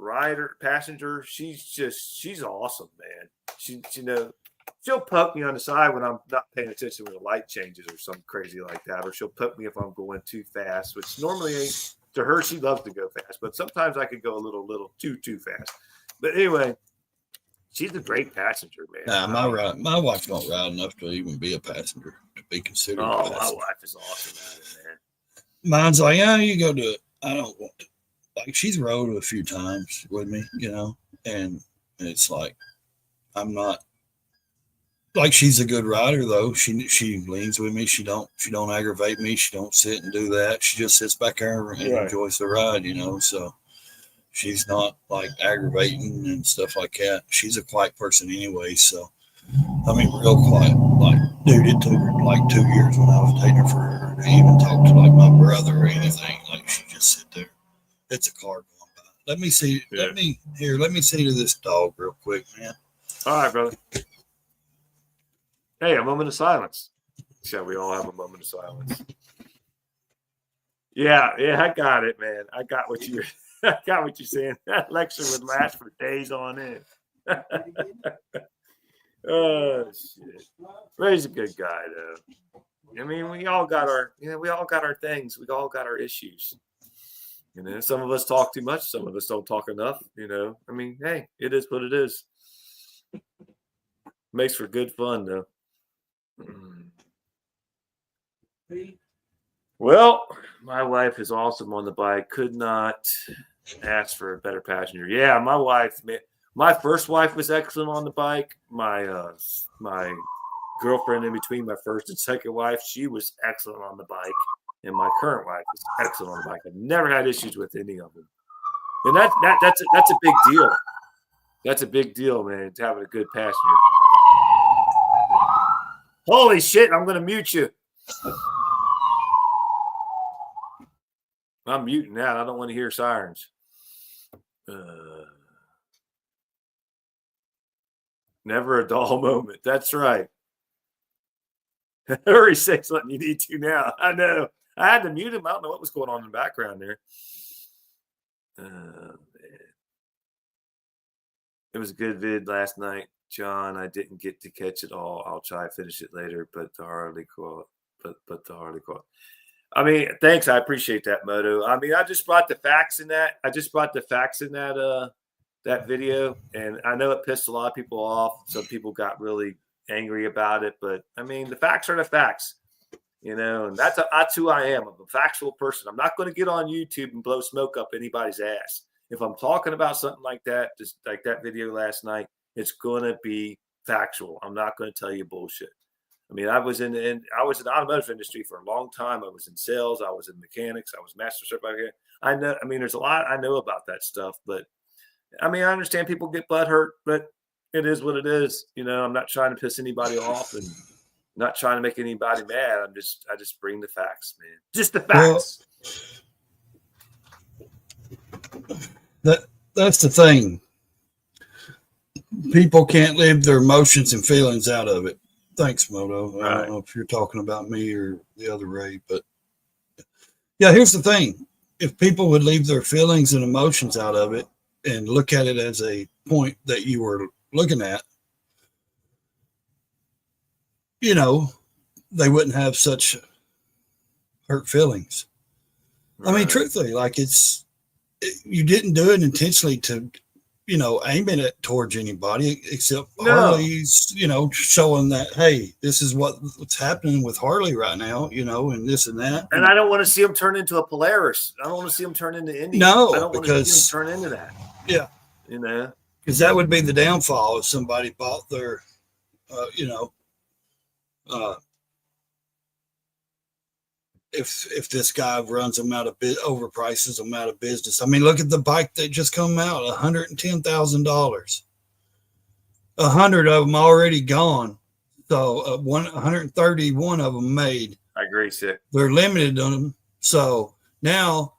passenger. She's awesome, man. She'll poke me on the side when I'm not paying attention when the light changes or something crazy like that, or she'll poke me if I'm going too fast, which normally ain't to her. She loves to go fast, but sometimes I could go a little too fast. But anyway. She's a great passenger, man. Nah, my wife don't ride enough to even be a passenger, to be considered a passenger. My wife is awesome at it, man. Mine's like, yeah, you go do it. I don't want to. Like, she's rode a few times with me, and it's like, I'm not, like, she's a good rider though. She leans with me. She don't aggravate me. She don't sit and do that. She just sits back there and enjoys the ride, so. She's not like aggravating and stuff like that. She's a quiet person anyway. So, I mean, real quiet. Like, dude, it took her like 2 years when I was dating her for her to even talk to like my brother or anything. Like, she just sit there. It's a car going by. Let me see. Yeah. Let me see to this dog real quick, man. All right, brother. Hey, a moment of silence. Shall we all have a moment of silence? Yeah, I got it, man. I got what you're saying. That lecture would last for days on end. Oh shit. Ray's a good guy though. I mean, we all got our things. We all got our issues. Some of us talk too much, some of us don't talk enough, I mean, hey, it is what it is. Makes for good fun though. Well, my wife is awesome on the bike. Could not ask for a better passenger. Yeah, my wife, my first wife was excellent on the bike. My girlfriend in between my first and second wife, she was excellent on the bike. And my current wife is excellent on the bike. I've never had issues with any of them. And that's a big deal. That's a big deal, man, to having a good passenger. Holy shit, I'm going to mute you. I'm muting that. I don't want to hear sirens. Never a dull moment. That's right. Hurry, say something you need to now. I know. I had to mute him. I don't know what was going on in the background there. Man. It was a good vid last night, John. I didn't get to catch it all. I'll try to finish it later, but the Harley quote. But the Harley quote. I mean, thanks. I appreciate that, Moto. I mean, I just brought the facts in that. That video, and I know it pissed a lot of people off. Some people got really angry about it, but I mean, the facts are the facts, and that's who I am. I'm a factual person. I'm not going to get on YouTube and blow smoke up anybody's ass. If I'm talking about something like that, just like that video last night, it's going to be factual. I'm not going to tell you bullshit. I mean, I was in the automotive industry for a long time. I was in sales. I was in mechanics. I was master certified. I know. I mean, there's a lot I know about that stuff, but I mean, I understand people get butt hurt, but it is what it is. I'm not trying to piss anybody off and not trying to make anybody mad. I just bring the facts, man. Just the facts. Well, that's the thing. People can't live their emotions and feelings out of it. Thanks, Moto. I don't know if you're talking about me or the other Ray, but yeah, here's the thing. If people would leave their feelings and emotions out of it and look at it as a point that you were looking at, they wouldn't have such hurt feelings. Right. I mean, truthfully, like you didn't do it intentionally to, aiming it towards anybody except Harley's, showing that, hey, this is what's happening with Harley right now, and this and that. And I don't want to see him turn into a Polaris. I don't want to see him turn into Indy. No, I don't want to see him turn into that. Yeah. Because that would be the downfall if somebody bought their, if this guy runs them out of overprices them out of business. I mean, look at the bike that just come out, $110,000. 100 of them already gone. So 131 of them made. I agree, Sid. They're limited on them. So now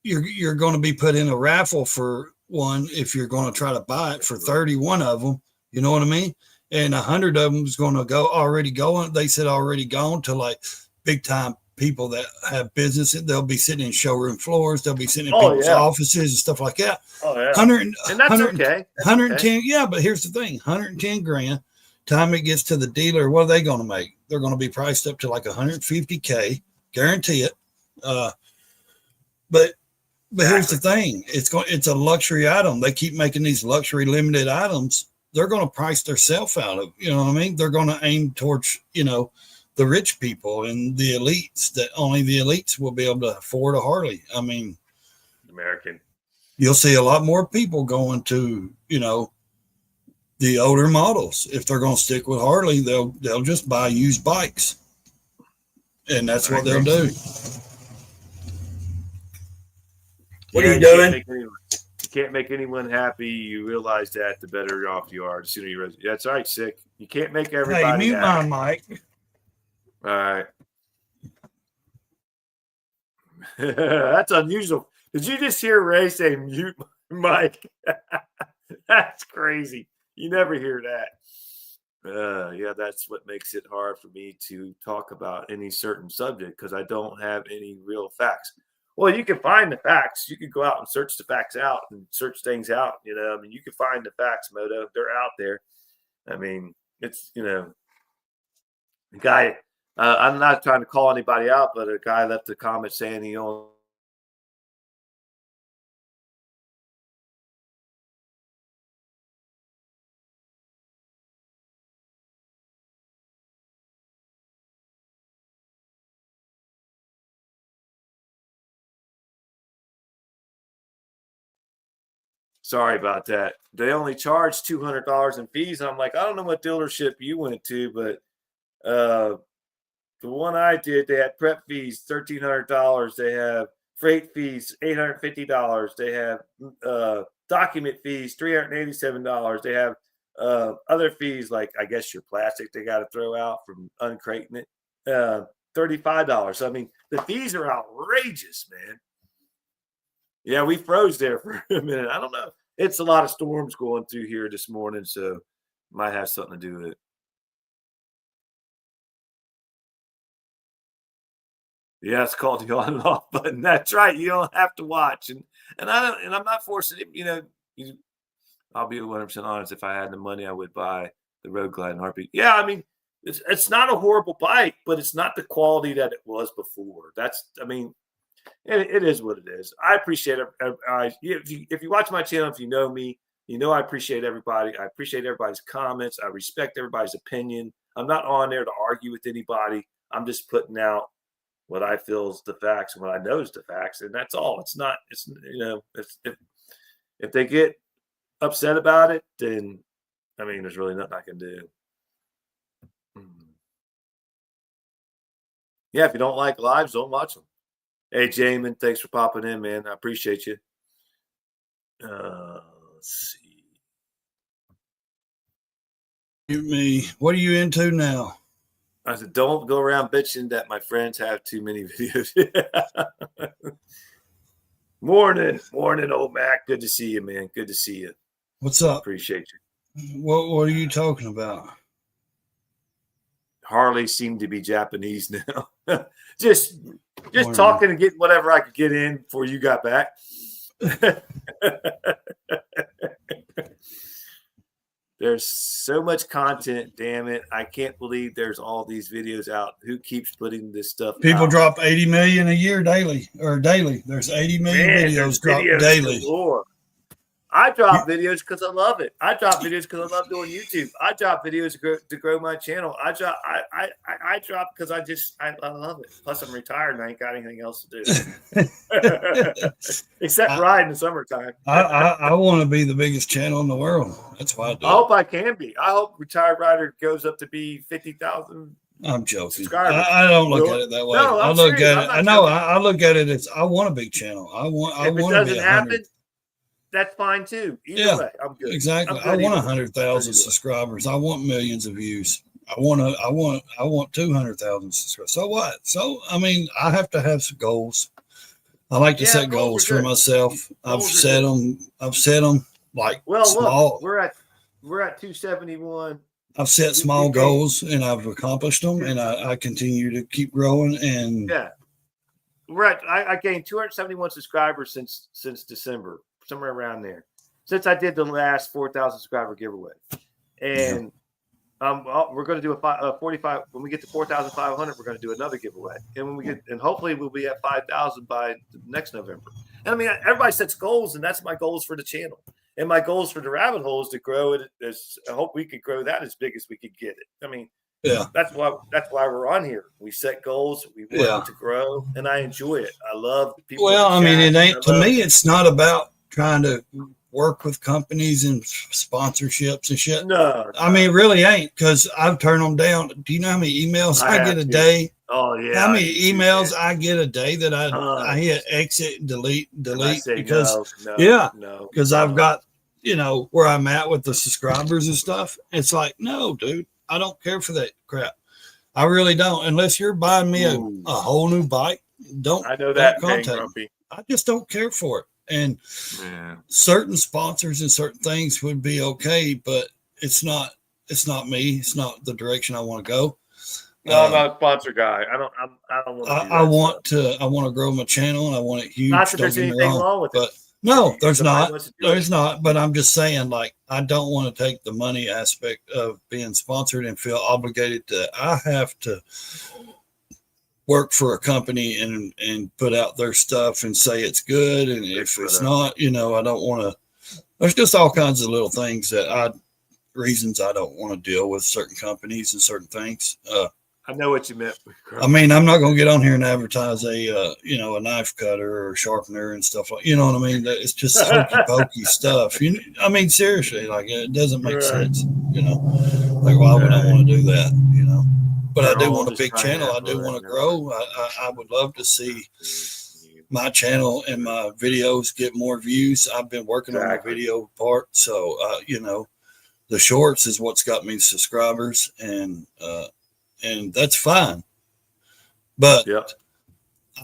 you're going to be put in a raffle for one if you're going to try to buy it for 31 of them. You know what I mean? And 100 of them is going to already going. They said already gone to like big time people that have business. They'll be sitting in showroom floors. They'll be sitting in people's offices and stuff like that. Oh yeah. 100, and that's okay. That's 110. Okay. Yeah. But here's the thing, 110 grand time it gets to the dealer. What are they going to make? They're going to be priced up to like 150K, guarantee it. But here's the thing, it's a luxury item. They keep making these luxury limited items. They're going to price themselves out of, you know what I mean? They're going to aim towards, the rich people and the elites, that only the elites will be able to afford a Harley. I mean, American. You'll see a lot more people going to, the older models. If they're going to stick with Harley, they'll just buy used bikes. And that's what they'll do. What are you doing? You can't make anyone happy. You realize that the better off you are. The sooner you realize. That's all right, Sick. You can't make everybody happy. Hey, mute my mic. All right. That's unusual. Did you just hear Ray say mute my mic? That's crazy. You never hear that. Yeah, that's what makes it hard for me to talk about any certain subject because I don't have any real facts. Well, you can find the facts. You can go out and search the facts out and search things out. I mean, you can find the facts, Moto. They're out there. I mean, it's, the guy, I'm not trying to call anybody out, but a guy left a comment saying he only. Sorry about that. They only charge $200 in fees. I'm like, I don't know what dealership you went to, but the one I did, they had prep fees, $1,300. They have freight fees, $850. They have document fees, $387. They have other fees like, I guess, your plastic they got to throw out from uncrating it, $35. So, I mean, the fees are outrageous, man. Yeah, we froze there for a minute. I don't know. It's a lot of storms going through here this morning, so Might have something to do with it. Yeah, it's called the on and off button. That's right. You don't have to watch, and I'm not forcing it. I'll be 100% honest. If I had the money, I would buy the Road Glide and heartbeat. Yeah, I mean, it's not a horrible bike, but it's not the quality that it was before. It is what it is. I appreciate it. If you watch my channel, if you know me, you know I appreciate everybody. I appreciate everybody's comments. I respect everybody's opinion. I'm not on there to argue with anybody. I'm just putting out what I feel is the facts and what I know is the facts, and that's all. It's not. If they get upset about it, then there's really nothing I can do. Yeah, if you don't like lives, don't watch them. Hey, Jamin, thanks for popping in, man. I appreciate you. Let's see. What are you into now? I said, don't go around bitching that my friends have too many videos. Morning, old Mac. Good to see you, man. Good to see you. What's up? Appreciate you. What are you talking about? Harley seemed to be Japanese now. just talking and getting whatever I could get in before you got back. There's so much content, damn it. I can't believe there's all these videos out. Who keeps putting this stuff People out? drop 80 million a year daily. There's 80 million videos dropped daily. Galore. I drop videos because I love it. I drop videos because I love doing YouTube. I drop videos to grow my channel. I drop because I love it. Plus, I'm retired and I ain't got anything else to do except ride in the summertime. I want to be the biggest channel in the world. That's why I do. I hope I can be. I hope Retired Rider goes up to be 50,000. I'm joking. I don't look at it that way. No, I look at it. I look at it as I want a big channel. If it doesn't happen, that's fine too. Either way, I'm good. Exactly. I want 100,000 subscribers. I want millions of views. I want 200,000 subscribers. So what? So I have to have some goals. I like to set goals for myself. I've set them like small. Look, we're at 271. I've set small goals and I've accomplished them, and I continue to keep growing. And I gained 271 subscribers since December. Somewhere around there, since I did the last 4,000 subscriber giveaway, and we're going to do a 45. When we get to 4,500, we're going to do another giveaway, and hopefully we'll be at 5,000 by next November. And everybody sets goals, and that's my goals for the channel, and my goals for the rabbit hole is to grow it. I hope we could grow that as big as we could get it. That's why we're on here. We set goals, we want to grow, and I enjoy it. I love people. Well, it ain't to me. It's not about trying to work with companies and sponsorships and shit. No, it really ain't, because I've turned them down. Do you know how many emails I get a day? Oh yeah. How many emails I get a day that I hit exit and delete because because I've got where I'm at with the subscribers and stuff. It's like, no, dude, I don't care for that crap. I really don't. Unless you're buying me a whole new bike, I know that contact me. I just don't care for it. And certain sponsors and certain things would be okay, but it's not me. It's not the direction I want to go. No, I'm not a sponsor guy. I don't want to. I want to grow my channel, and I want it huge. Not that there's anything wrong with it. No, there's not. There's not. But I'm just saying, I don't want to take the money aspect of being sponsored and feel obligated to. I have to work for a company and put out their stuff and say it's good, and if it's not, I don't want to. There's just all kinds of little things reasons I don't want to deal with certain companies and certain things. I know what you meant. I'm not going to get on here and advertise a knife cutter or sharpener and stuff like. You know what I mean? It's just hokey pokey stuff. Seriously, it doesn't make sense. Why would I want to do that? But I do want a big channel. I do want to grow. I would love to see my channel and my videos get more views. I've been working on the video part. So, the shorts is what's got me subscribers, and that's fine. But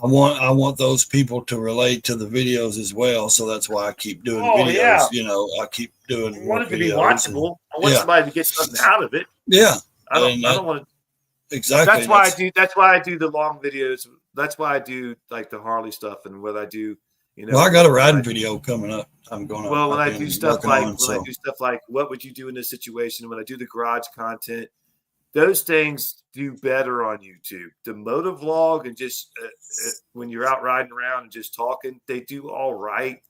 I want those people to relate to the videos as well. So that's why I keep doing Oh videos. yeah, You know, I keep doing I more want it to be videos. And, watchable. I want somebody to get something out of it. yeah. I don't want to. Exactly. That's why I do. That's why I do the long videos. That's why I do like the Harley stuff and what I do. You know, well, I got a riding video coming up. I'm going to. Well, when I've I been do stuff working like on, so. I do stuff like what would you do in this situation? When I do the garage content, those things do better on YouTube. The motor vlog and just when you're out riding around and just talking, they do all right.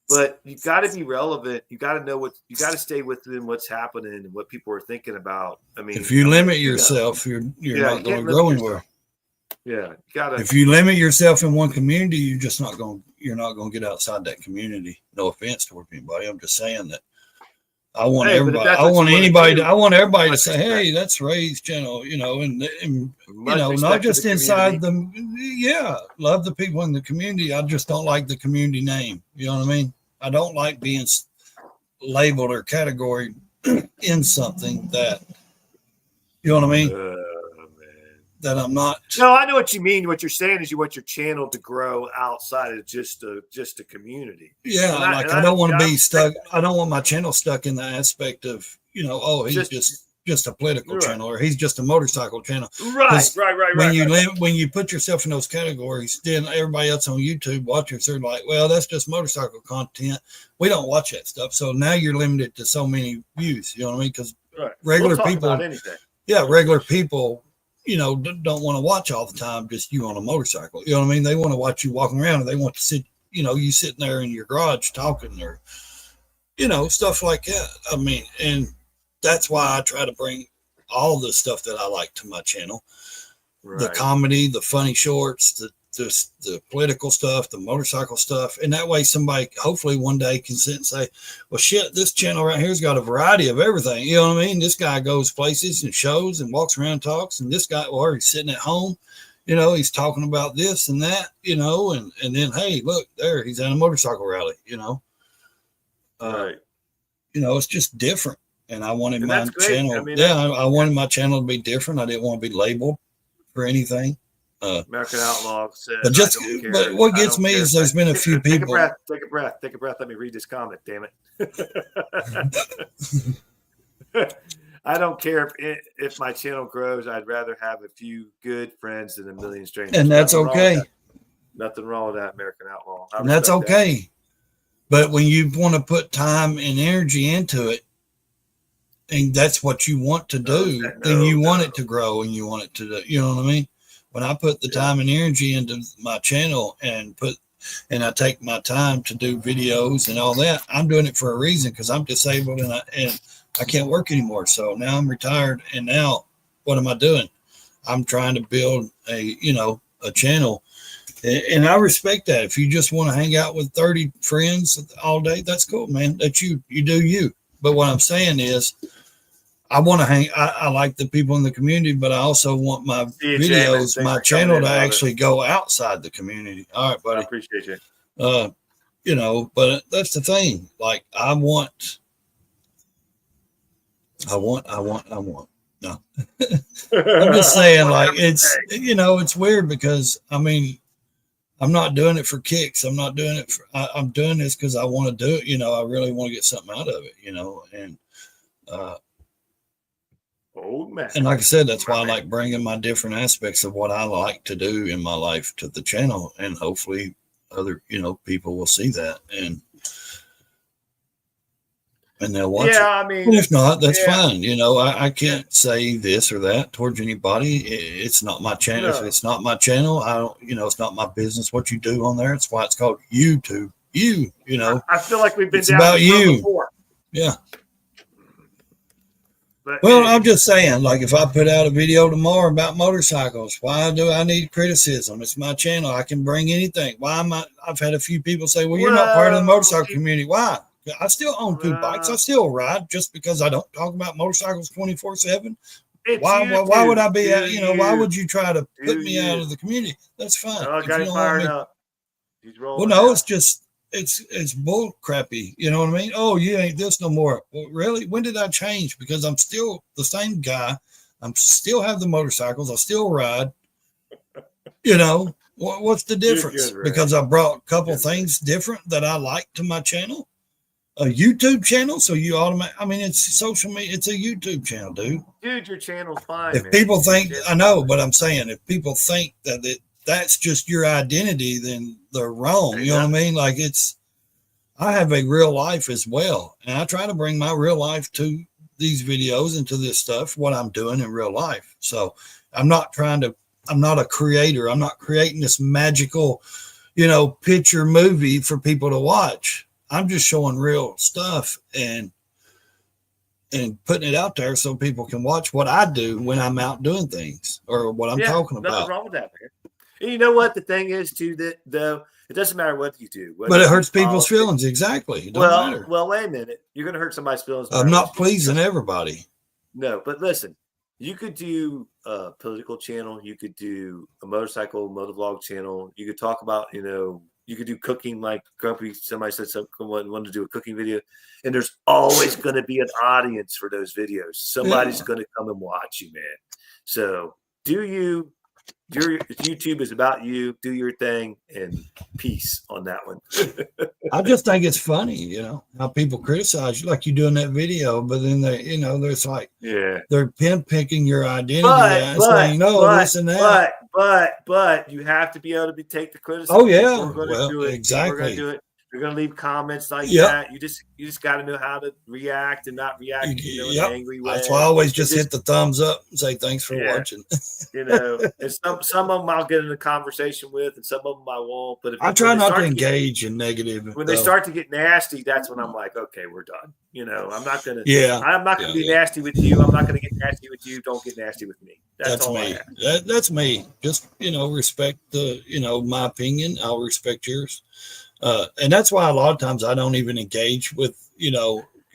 But you got to be relevant. You got to know what you got to stay within what's happening and what people are thinking about. I mean, if you limit yourself, you're not going to grow anywhere. Yeah, you gotta. If you limit yourself in one community, you're not going to get outside that community. No offense toward anybody. I'm just saying that I want everybody. I want everybody to say, "Hey, that's Ray's channel," you know, and you know, not just inside the. Yeah, love the people in the community. I just don't like the community name. You know what I mean? I don't like being labeled or category in something that. You know what I mean? That I'm not. No, I know what you mean. What you're saying is you want your channel to grow outside of just a community. Yeah, I don't want to be stuck. I don't want my channel stuck in the aspect of, you know, oh, he's just a political channel or he's just a motorcycle channel. Right. When you put yourself in those categories, then everybody else on YouTube watchers are like, well, that's just motorcycle content. We don't watch that stuff. So now you're limited to so many views. You know what I mean? Because regular people, regular people. You know, don't want to watch all the time, just you on a motorcycle. You know what I mean? They want to watch you walking around, or they want to sit, you know, you sitting there in your garage talking or, you know, stuff like that. I mean, and that's why I try to bring all the stuff that I like to my channel. Right. The comedy, the funny shorts, the political stuff, the motorcycle stuff. And that way somebody hopefully one day can sit and say, well, shit, this channel right here's got a variety of everything. You know what I mean? This guy goes places and shows and walks around and talks. And this guy, or he's sitting at home, you know, he's talking about this and that, you know, and then, hey, look there, he's at a motorcycle rally, you know. Right. You know, it's just different. And I wanted my channel. I mean, I wanted my channel to be different. I didn't want to be labeled for anything. American Outlaw said, but what gets me is there's been a few people. Take a breath. Let me read this comment. Damn it. I don't care if my channel grows. I'd rather have a few good friends than a million strangers. And that's okay. Nothing wrong with that, American Outlaw. And that's okay. But when you want to put time and energy into it, and that's what you want to do, then you want it to grow and you want it to, you know what I mean? When I put the time and energy into my channel and I take my time to do videos and all that, I'm doing it for a reason because I'm disabled and I can't work anymore. So now I'm retired. And now what am I doing? I'm trying to build a channel. And I respect that. If you just want to hang out with 30 friends all day, that's cool, man. That you do you. But what I'm saying is, I want to hang. I like the people in the community, but I also want my videos, my channel to actually go outside the community. All right, buddy. I appreciate you. You know, but that's the thing. Like, I want. No, I'm just saying, like, it's, you know, it's weird because I mean, I'm not doing it for kicks. I'm not doing it for. I'm doing this because I want to do it. You know, I really want to get something out of it. You know, and. Old man. And like I said, that's why I like bringing my different aspects of what I like to do in my life to the channel, and hopefully other, you know, people will see that and they'll watch it. I mean, and if not, that's fine. You know, I can't say this or that towards anybody. It's not my channel. No. If it's not my channel, I don't, you know, it's not my business what you do on there. It's why it's called YouTube. You know, I feel like we've been it's down about you. Before. Yeah. But, well, I'm just saying, like, if I put out a video tomorrow about motorcycles, why do I need criticism? It's my channel. I can bring anything. Why am I? I've had a few people say, well, you're not part of the motorcycle community. Why? I still own 2 bikes. I still ride. Just because I don't talk about motorcycles 24/7. Why would I be, you know, why would you try to put me out of the community? That's fine. Oh, got him fired up. He's rolling. Well, no, it's just, it's bull crappy. You know what I mean? Oh, you ain't this no more. Well, really? When did I change? Because I'm still the same guy. I'm still have the motorcycles. I still ride, you know, What's the difference? Good, because I brought a couple things different that I like to my channel. A YouTube channel, so you automatically, I mean, it's social media, it's a YouTube channel, dude. Dude, your channel's fine, If man. people think, I know, but I'm saying, if people think that that's just your identity, then they're wrong. You know what I mean? Like, I have a real life as well, and I try to bring my real life to these videos and to this stuff, what I'm doing in real life. So I'm not a creator. I'm not creating this magical, picture movie for people to watch. I'm just showing real stuff and putting it out there so people can watch what I do when I'm out doing things or what I'm talking about. Nothing wrong with that, man. And you know what the thing is too, that though it doesn't matter what you do, but it hurts people's feelings. Exactly. It don't matter. Well, wait a minute. You're going to hurt somebody's feelings. I'm not pleasing everybody. No, but listen, you could do a political channel. You could do a motovlog channel. You could talk about, you could do cooking, like somebody said someone wanted to do a cooking video, and there's always going to be an audience for those videos. Somebody's going to come and watch you, man. So YouTube is about you. Do your thing, and peace on that one. I just think it's funny, how people criticize you, like you do in that video, but then they, there's like, they're pinpicking your identity, saying this and that. But you have to be able to take the criticism. Oh yeah, we're going to do it. Exactly. We're going to do it. You're going to leave comments like that. You just got to know how to react and not react in an angry way. That's why I always just hit the thumbs up and say thanks for watching. And some of them I'll get in a conversation with, and some of them I won't. But I try not to engage in negative. When they start to get nasty, that's when I'm like, okay, we're done. I'm not gonna. I'm not gonna be nasty with you. I'm not gonna get nasty with you. Don't get nasty with me. That's me. That's me. Just respect my opinion. I'll respect yours. And that's why a lot of times I don't even engage with,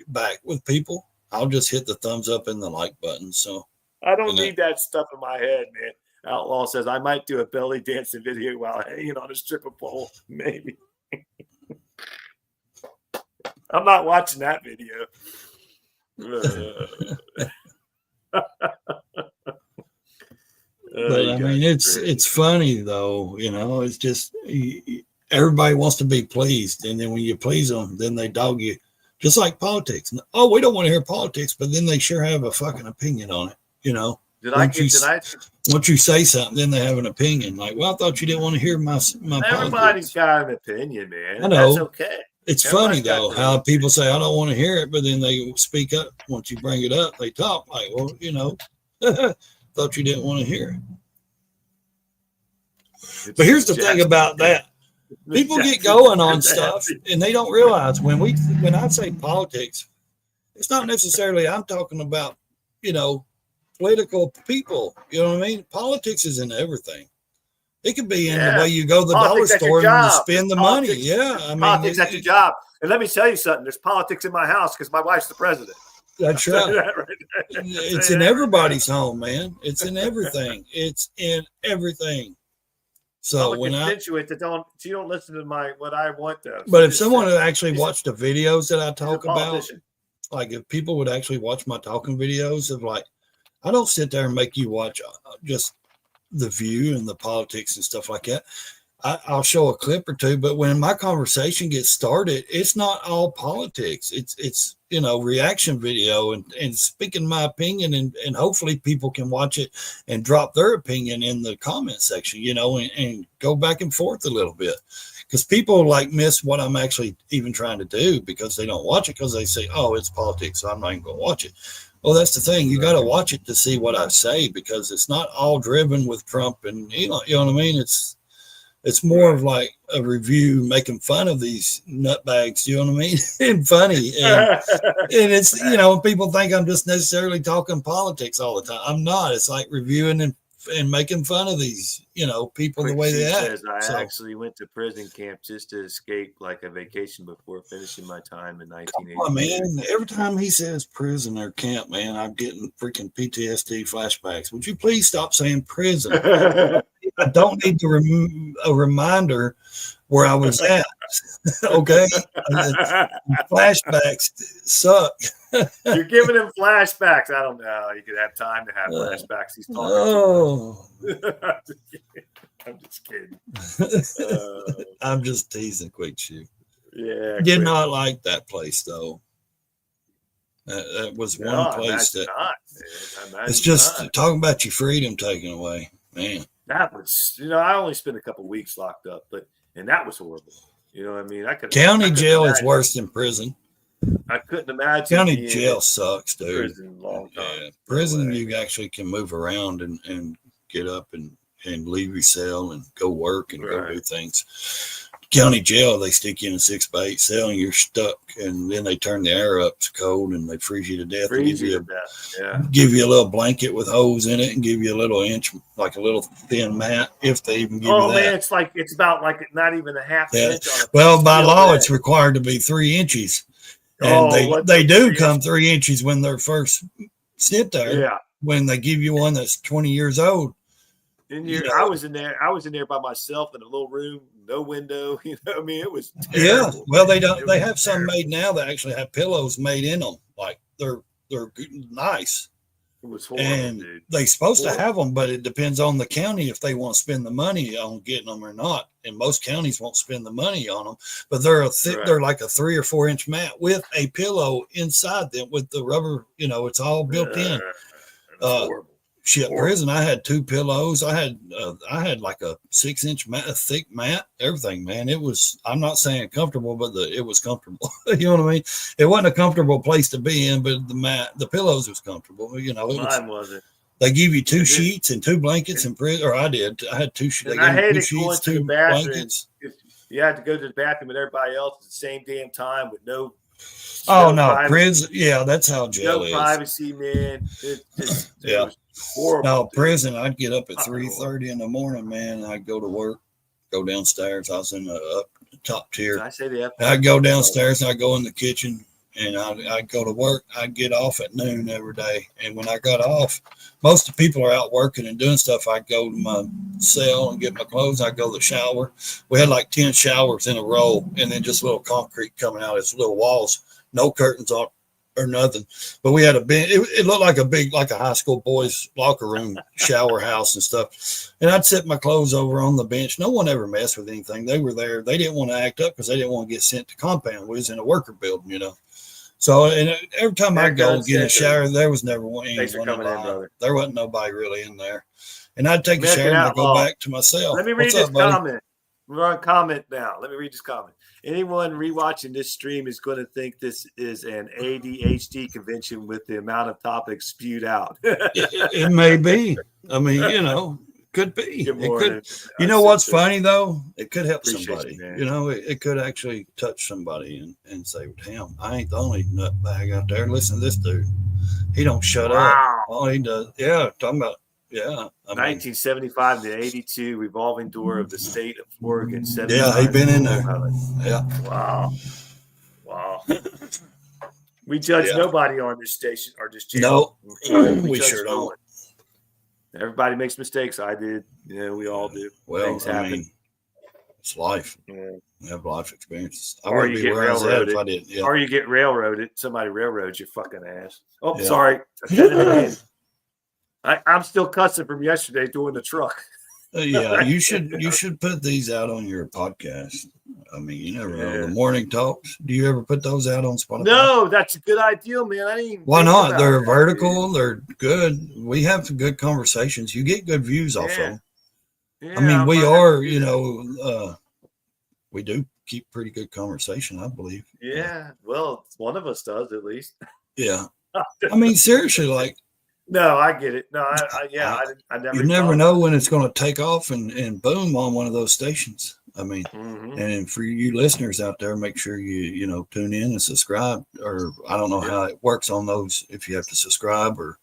back with people. I'll just hit the thumbs up and the like button. So I don't need that stuff in my head, man. Outlaw says I might do a belly dancing video while hanging on a stripper pole. Maybe. I'm not watching that video. But I mean, it's funny though, it's just, everybody wants to be pleased, and then when you please them, then they dog you, just like politics. Oh, we don't want to hear politics, but then they sure have a fucking opinion on it. Once you say something, then they have an opinion. Like, well, I thought you didn't want to hear my Everybody's politics. Got an opinion, man. I know. That's okay. It's funny though how people say I don't want to hear it, but then they speak up once you bring it up. They talk like, well, thought you didn't want to hear it. But here's the thing about that. People get going on stuff and they don't realize when I say politics, it's not necessarily I'm talking about, political people. You know what I mean? Politics is in everything. It could be in the way you go to the dollar store and you spend the money. Yeah. I mean, politics at your job. And let me tell you something. There's politics in my house because my wife's the president. That's right. It's in everybody's home, man. It's in everything. It's in everything. So when you don't listen to what I want though. But if someone had actually watched the videos that I talk about, like if people would actually watch my talking videos of like, I don't sit there and make you watch just the view and the politics and stuff like that. I'll show a clip or two, but when my conversation gets started, it's not all politics. It's reaction video and speaking my opinion, and hopefully people can watch it and drop their opinion in the comment section, and go back and forth a little bit, because people like miss what I'm actually even trying to do because they don't watch it because they say, oh, it's politics, so I'm not even going to watch it. Well, that's the thing. You got to watch it to see what I say, because it's not all driven with Trump and, you know what I mean? It's more of like a review making fun of these nutbags, you know what I mean? And funny. And it's, people think I'm just necessarily talking politics all the time. I'm not. It's like reviewing and making fun of these, people the way they act. I actually went to prison camp just to escape like a vacation before finishing my time in 1980. Oh, man, every time he says prison or camp, man, I'm getting freaking PTSD flashbacks. Would you please stop saying prison? I don't need a reminder where I was at. Okay. Flashbacks suck. You're giving him flashbacks. I don't know. You could have time to have flashbacks. He's talking too much. I'm just kidding. I'm just teasing, Quick Shoe. Yeah. Did not like that place though. That was one place that not, man. it's just not. talking about your freedom taken away, man. That was, I only spent a couple weeks locked up, and that was horrible. You know what I mean? County jail is worse than prison. I couldn't imagine. County jail sucks, dude. Prison long time. Yeah. Prison, you actually can move around and get up and leave your cell and go work and go do things. County jail, they stick you in a 6x8 cell and you're stuck, and then they turn the air up to cold and they freeze you to death. Give you a little blanket with holes in it and give you a little inch, like a little thin mat, if they even give you that. Oh man, it's about like not even a half inch. Well, by law, it's required to be 3 inches, and they do come 3 inches when they're first snipped there. Yeah, when they give you one that's 20 years old. I was in there by myself in a little room, no window. You know, I mean, it was terrible. Yeah. Well, they don't. They have some made now that actually have pillows made in them. Like they're nice. It was horrible, and dude. They're supposed to have them, but it depends on the county if they want to spend the money on getting them or not. And most counties won't spend the money on them, but they're they're like a 3 or 4 inch mat with a pillow inside them with the rubber. You know, it's all built in. Horrible. Prison. I had 2 pillows. I had like a 6 inch mat, a thick mat, everything, man. It was, I'm not saying comfortable, but it was comfortable. You know what I mean? It wasn't a comfortable place to be in, but the pillows was comfortable. You know, mine wasn't. They give you 2 sheets and 2 blankets in prison, or I did. I had 2 sheets. I hated going to the bathroom. Blankets. You had to go to the bathroom with everybody else at the same damn time with no. Oh no, prison. Yeah, that's how jail is. No privacy, man. It was horrible. No, prison. I'd get up at 3:30 in the morning, man. I'd go to work, go downstairs. I was in the top tier. Did I say that? I'd go downstairs and I'd go in the kitchen and I'd go to work. I'd get off at noon every day. And when I got off, most of the people are out working and doing stuff. I'd go to my cell and get my clothes. I'd go to the shower. We had like 10 showers in a row, and then just little concrete coming out. It's little walls. No curtains on or nothing, but we had a bench. It looked like a high school boys locker room, shower house and stuff. And I'd set my clothes over on the bench. No one ever messed with anything. They were there. They didn't want to act up because they didn't want to get sent to compound. We was in a worker building, you know. So, and every time I go get in a shower, there was never one. There wasn't nobody really in there. And I'd take a shower and I'd go back to my cell. Let me read this comment. We're on comment now. Let me read this comment. Anyone rewatching this stream is going to think this is an ADHD convention with the amount of topics spewed out. It may be. I mean, you know, could be. It could. You know what's funny though? It could help somebody. You know, it could actually touch somebody and say, "Damn, I ain't the only nutbag out there. Listen to this dude. He don't shut up. All he does, talking about." Yeah, 1975 to 82, revolving door of the state of Oregon. Yeah, he been in there. Yeah. Wow. We judge nobody on this station or this channel. No, we sure don't. Everybody makes mistakes. I did. We all do. Well, things happen. Mean, it's life. Yeah. We have life experiences. I wouldn't be where I was at if I didn't. Yeah. Or you get railroaded. Somebody railroads your fucking ass. Oh, yeah. Sorry. I'm still cussing from yesterday doing the truck. Yeah, you should put these out on your podcast. I mean, you never know. The morning talks. Do you ever put those out on Spotify? No, that's a good idea, man. Why not? They're vertical. They're good. We have good conversations. You get good views off of them. Yeah, I mean, we are. We do keep pretty good conversation, I believe. Yeah. Well, one of us does at least. Yeah. I mean, seriously, like. No, I get it. No, I never. You never know when it's going to take off and boom on one of those stations. I mean, and for you listeners out there, make sure you tune in and subscribe. Or I don't know how it works on those. If you have to subscribe or.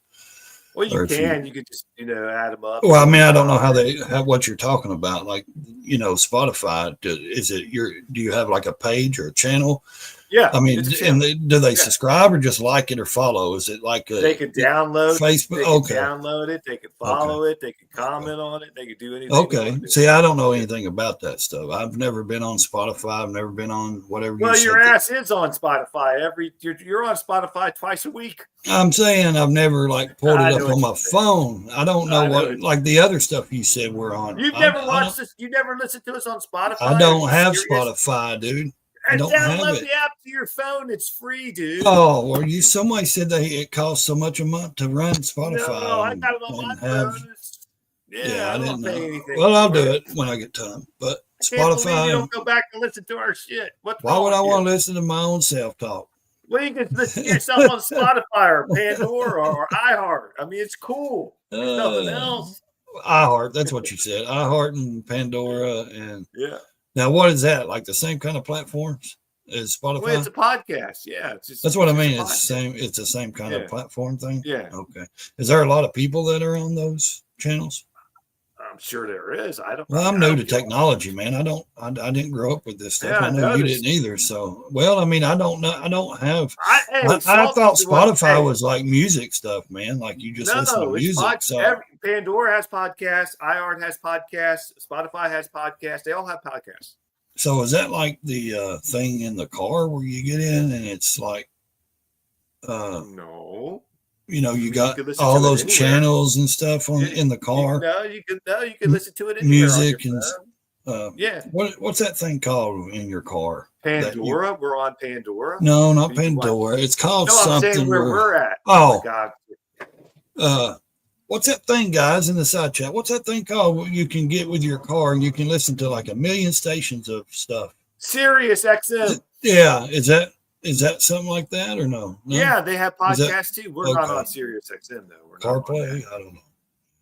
Well, you can just add them up. Well, I mean, I don't know what you're talking about. Like Spotify. Do you have like a page or a channel? Yeah, I mean, it's a and channel. do they Yeah. subscribe or just like it or follow? Is it like They could download Facebook? They Okay. can download it. They can follow it. They can comment on it. They can do anything. They Okay. want to do. See, I don't know anything about that stuff. I've never been on Spotify. I've never been on whatever you Well, said. your ass is on Spotify. You're on Spotify twice a week. I'm saying I've never like pulled it up on my phone. I don't know what like the other stuff you said we're on. You've never watched this. You never listened to us on Spotify. I don't have Spotify, dude. I don't have download it. the app to your phone. It's free, dude. Oh, well, somebody said that it costs so much a month to run Spotify. No, I got it on my phone. Yeah, I didn't don't pay know. anything. Well, I'll do it when I get time. But Spotify. You don't go back and listen to our shit. Why would I want to listen to my own self talk? Well, you can listen to yourself on Spotify or Pandora or iHeart. I mean, it's cool. There's nothing else. iHeart, that's what you said. iHeart and Pandora and yeah. Now, what is that? Like the same kind of platforms as Spotify? Well, it's a podcast. Yeah, that's what I mean. It's the same. It's the same kind of platform thing. Yeah. Okay. Is there a lot of people that are on those channels? I'm sure there is. I don't. Well, I'm new to technology, man. I didn't grow up with this stuff. Yeah, I know you didn't either. So, well, I mean, I don't know. I don't have. I thought Spotify was like music stuff, man. Like you just listen to music. Pandora has podcasts. iHeart has podcasts. Spotify has podcasts. They all have podcasts. So, is that like the thing in the car where you get in and it's like? No. You know, you got all those channels and stuff in the car. You can listen to it anywhere. Music and yeah. What's that thing called in your car? Pandora. We're on Pandora. No, not Pandora. It's called something. I'm saying where we're at. Oh God. What's that thing, guys, in the side chat? What's that thing called? What you can get with your car and you can listen to like 1 million stations of stuff. Sirius XM. Yeah, is that something like that or no? Yeah, they have podcasts too. We're not on Sirius XM though. We're CarPlay. I don't know.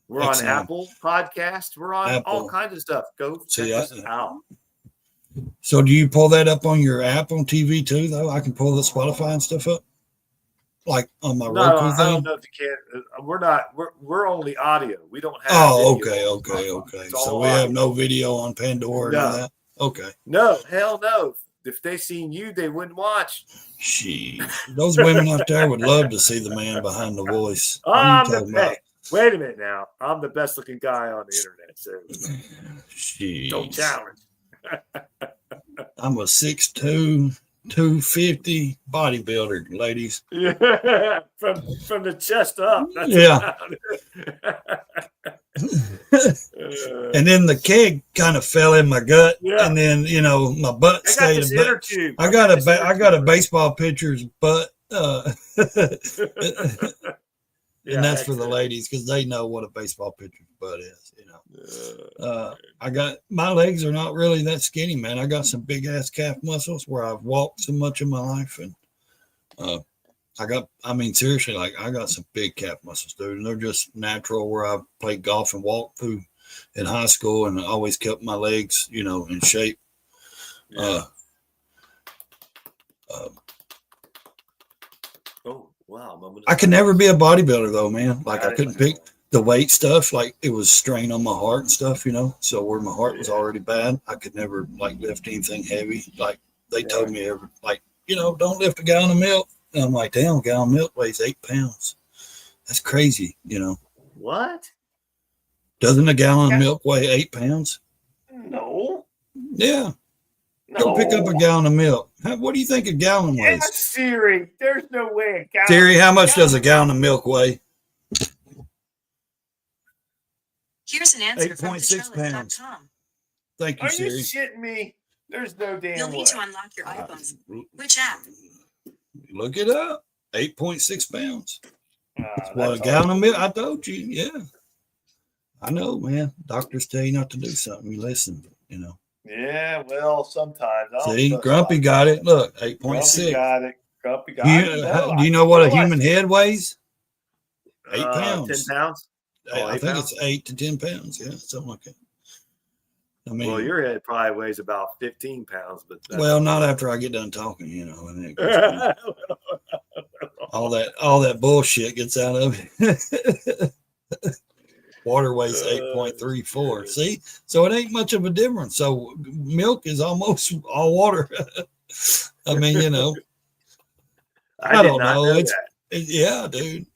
We're on Apple Podcast. We're on all kinds of stuff. Go check us out. So do you pull that up on your app on TV too? Though I can pull the Spotify and stuff up, like on my Roku thing. I don't know if you can. We're not. We're only audio. We don't have. Oh, okay. So we have no video on Pandora. No. That. Okay. No, hell no. If they seen you, they wouldn't watch. Gee, those women out there would love to see the man behind the voice. Wait a minute now. I'm the best looking guy on the internet, so don't challenge. I'm a 6'2", 250 bodybuilder, ladies. Yeah, from the chest up. That's and then the keg kind of fell in my gut, and then my butt stayed. I got a baseball pitcher's butt, and that's for the ladies because they know what a baseball pitcher's butt is. I got my legs are not really that skinny, man. I got some big ass calf muscles where I've walked so much of my life, and seriously, like I got some big calf muscles, dude, and they're just natural where I played golf and walked through in high school and always kept my legs, in shape. Yeah. Oh, wow. I could never be a bodybuilder though, man. Like I couldn't pick the weight stuff. Like it was strain on my heart and stuff, so where my heart was already bad, I could never like lift anything heavy. Like they told me don't lift a gallon of milk. And I'm like, damn, a gallon of milk weighs 8 pounds. That's crazy, What? Doesn't a gallon of milk weigh 8 pounds? No. Yeah. No. Go pick up a gallon of milk. What do you think a gallon weighs? Siri, there's no way a gallon. Siri, how much does a gallon of milk weigh? Here's an answer 8.6 pounds. Thank you, Siri. Are you shitting me? There's no damn You'll need to unlock your iPhone. Which app? Look it up. 8.6 pounds. That's what a gallon of milk. I told you. Yeah. I know, man. Doctors tell you not to do something. You listen, Yeah, well, sometimes. See, Grumpy got it. Look, 8.6. Grumpy got it. Do you know what a human head weighs? 8 pounds. 10 pounds? I think it's 8 to 10 pounds. Yeah, something like that. I mean, well, your head probably weighs about 15 pounds, but not after I get done talking, and all that bullshit gets out of it. Water weighs 8.34. See, so it ain't much of a difference. So milk is almost all water. I mean, I I did don't not know. know It's that. yeah, dude.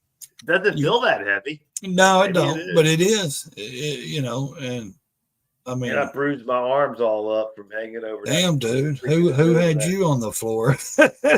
Doesn't feel that heavy. No, it Maybe it don't, is. but it is. And I And I mean, bruised my arms all up from hanging over that. damn, dude, freaking who over had that. you on the floor?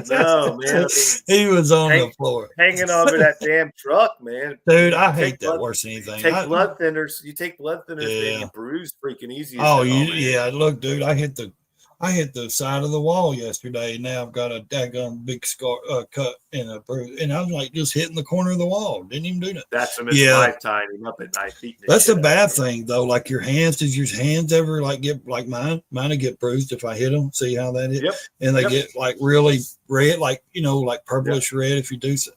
No, man. I mean, He was on the floor, hanging over that damn truck, man. dude. You I hate take that blood, worse than anything. take blood thinners. You take blood thinners, man. Yeah. You bruise freaking easy as Oh, hell, man. yeah. Look, dude, I hit the side of the wall yesterday. And now I've got a daggone big scar, cut and a bruise, and I'm like just hitting the corner of the wall. Didn't even do that. That's from his wife tying him up at night. Beating the That's the shit out bad of him. thing though. Like your hands, does your hands ever like get like mine? Mine will get bruised if I hit them. See how that is? Yep. And they Yep. get like really red, like like purplish red if you do so.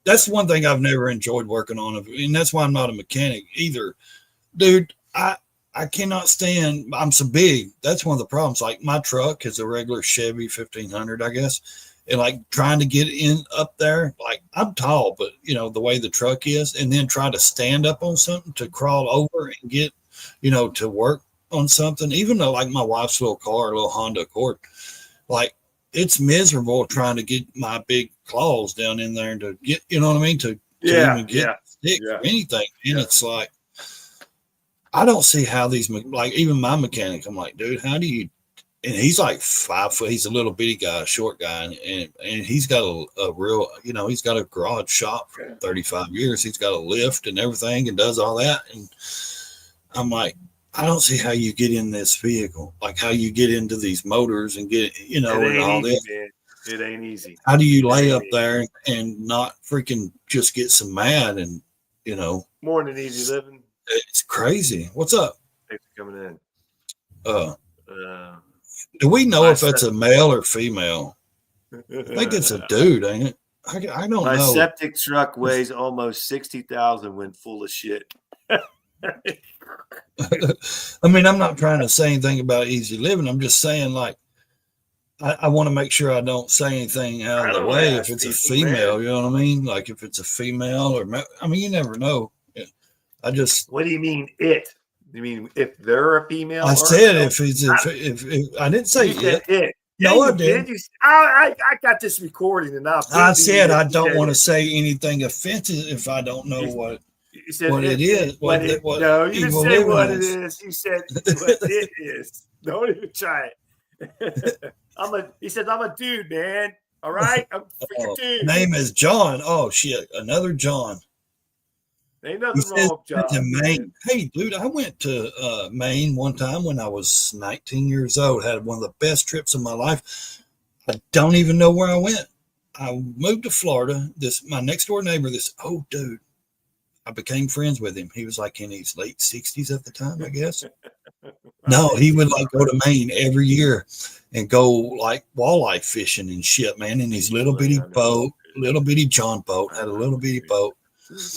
That's one thing I've never enjoyed working on, and that's why I'm not a mechanic either, dude. I cannot stand. I'm so big. That's one of the problems. Like my truck is a regular Chevy 1500, I guess, and like trying to get in up there. Like I'm tall, but the way the truck is, and then try to stand up on something to crawl over and get, to work on something. Even though like my wife's little car, a little Honda Accord, like it's miserable trying to get my big claws down in there to get, you know what I mean, to even get stick or anything. And it's like, I don't see how these, like even my mechanic, I'm like, dude, how do you, and he's like 5 foot, he's a little bitty guy, a short guy, and he's got a real, he's got a garage shop for 35 years. He's got a lift and everything and does all that. And I'm like, I don't see how you get in this vehicle, like how you get into these motors and get, and all this. It ain't easy. How do you lay up there and not freaking just get some mad and, more than easy living. It's crazy. What's up? Thanks for coming in. Do we know if that's a male or female? I think it's a dude, ain't it? I don't know. My septic truck weighs almost 60,000 when full of shit. I mean, I'm not trying to say anything about easy living. I'm just saying, like, I want to make sure I don't say anything out of the way if it's a female, you know what I mean? Like if it's a female or, I mean, you never know. What do you mean it? You mean if they're a female? I said if I didn't say it. No, I did. I got this recording and I said I don't want to say anything offensive if I don't know what it is. No, you didn't say what it is. You said what it is. Don't even try it. He says I'm a dude, man. All right, I'm a freaking dude. Name is John. Oh shit, another John. Ain't nothing wrong with John. To Maine. Hey, dude, I went to Maine one time when I was 19 years old. Had one of the best trips of my life. I don't even know where I went. I moved to Florida. My next door neighbor, this old dude, I became friends with him. He was like in his late 60s at the time, I guess. No, he would like go to Maine every year and go like walleye fishing and shit, man, in his little bitty boat, little bitty John boat, had a little bitty boat.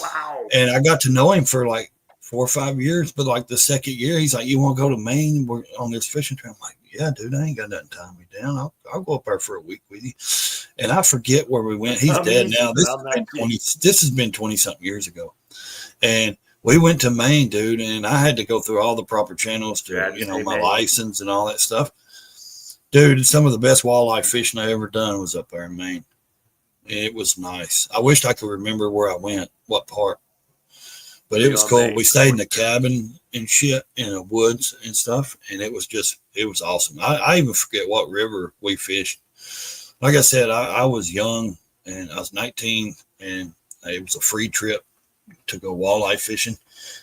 Wow. And I got to know him for like 4 or 5 years, but like the second year, he's like, "You want to go to Maine? We're on this fishing trip." I'm like, "Yeah, dude, I ain't got nothing tying me down. I'll go up there for a week with you." And I forget where we went. He's dead now. This has been 20 something years ago. And we went to Maine, dude, and I had to go through all the proper channels to, my license and all that stuff. Dude, some of the best walleye fishing I ever done was up there in Maine. It was nice. I wished I could remember where I went, what part. But it was cool. We stayed in a cabin and shit in the woods and stuff, and it was awesome. I even forget what river we fished. Like I said, I was young, and I was 19, and it was a free trip to go walleye fishing.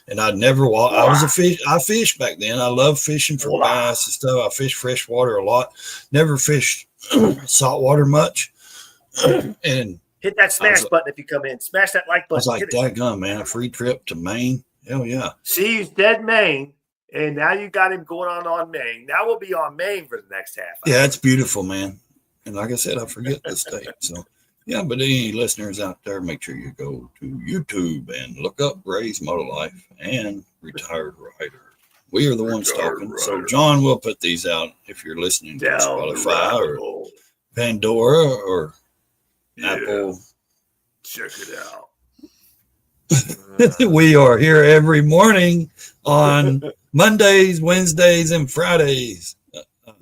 And I'd never I fished back then. I love fishing for bass and stuff. I fished freshwater a lot. Never fished saltwater much. And hit that smash button if you come in. Smash that like button. I was like, daggone, man, a free trip to Maine. Hell yeah. See, he's dead Maine, and now you got him going on Maine. Now we'll be on Maine for the next half hour. Yeah, it's beautiful, man. And like I said, I forget the state. So, yeah, but any listeners out there, make sure you go to YouTube and look up Raysmotolife and Retired Rider. We are the ones talking. So, John will put these out if you're listening to Spotify or Pandora or Apple. Check it out. We are here every morning on Mondays, Wednesdays, and Fridays.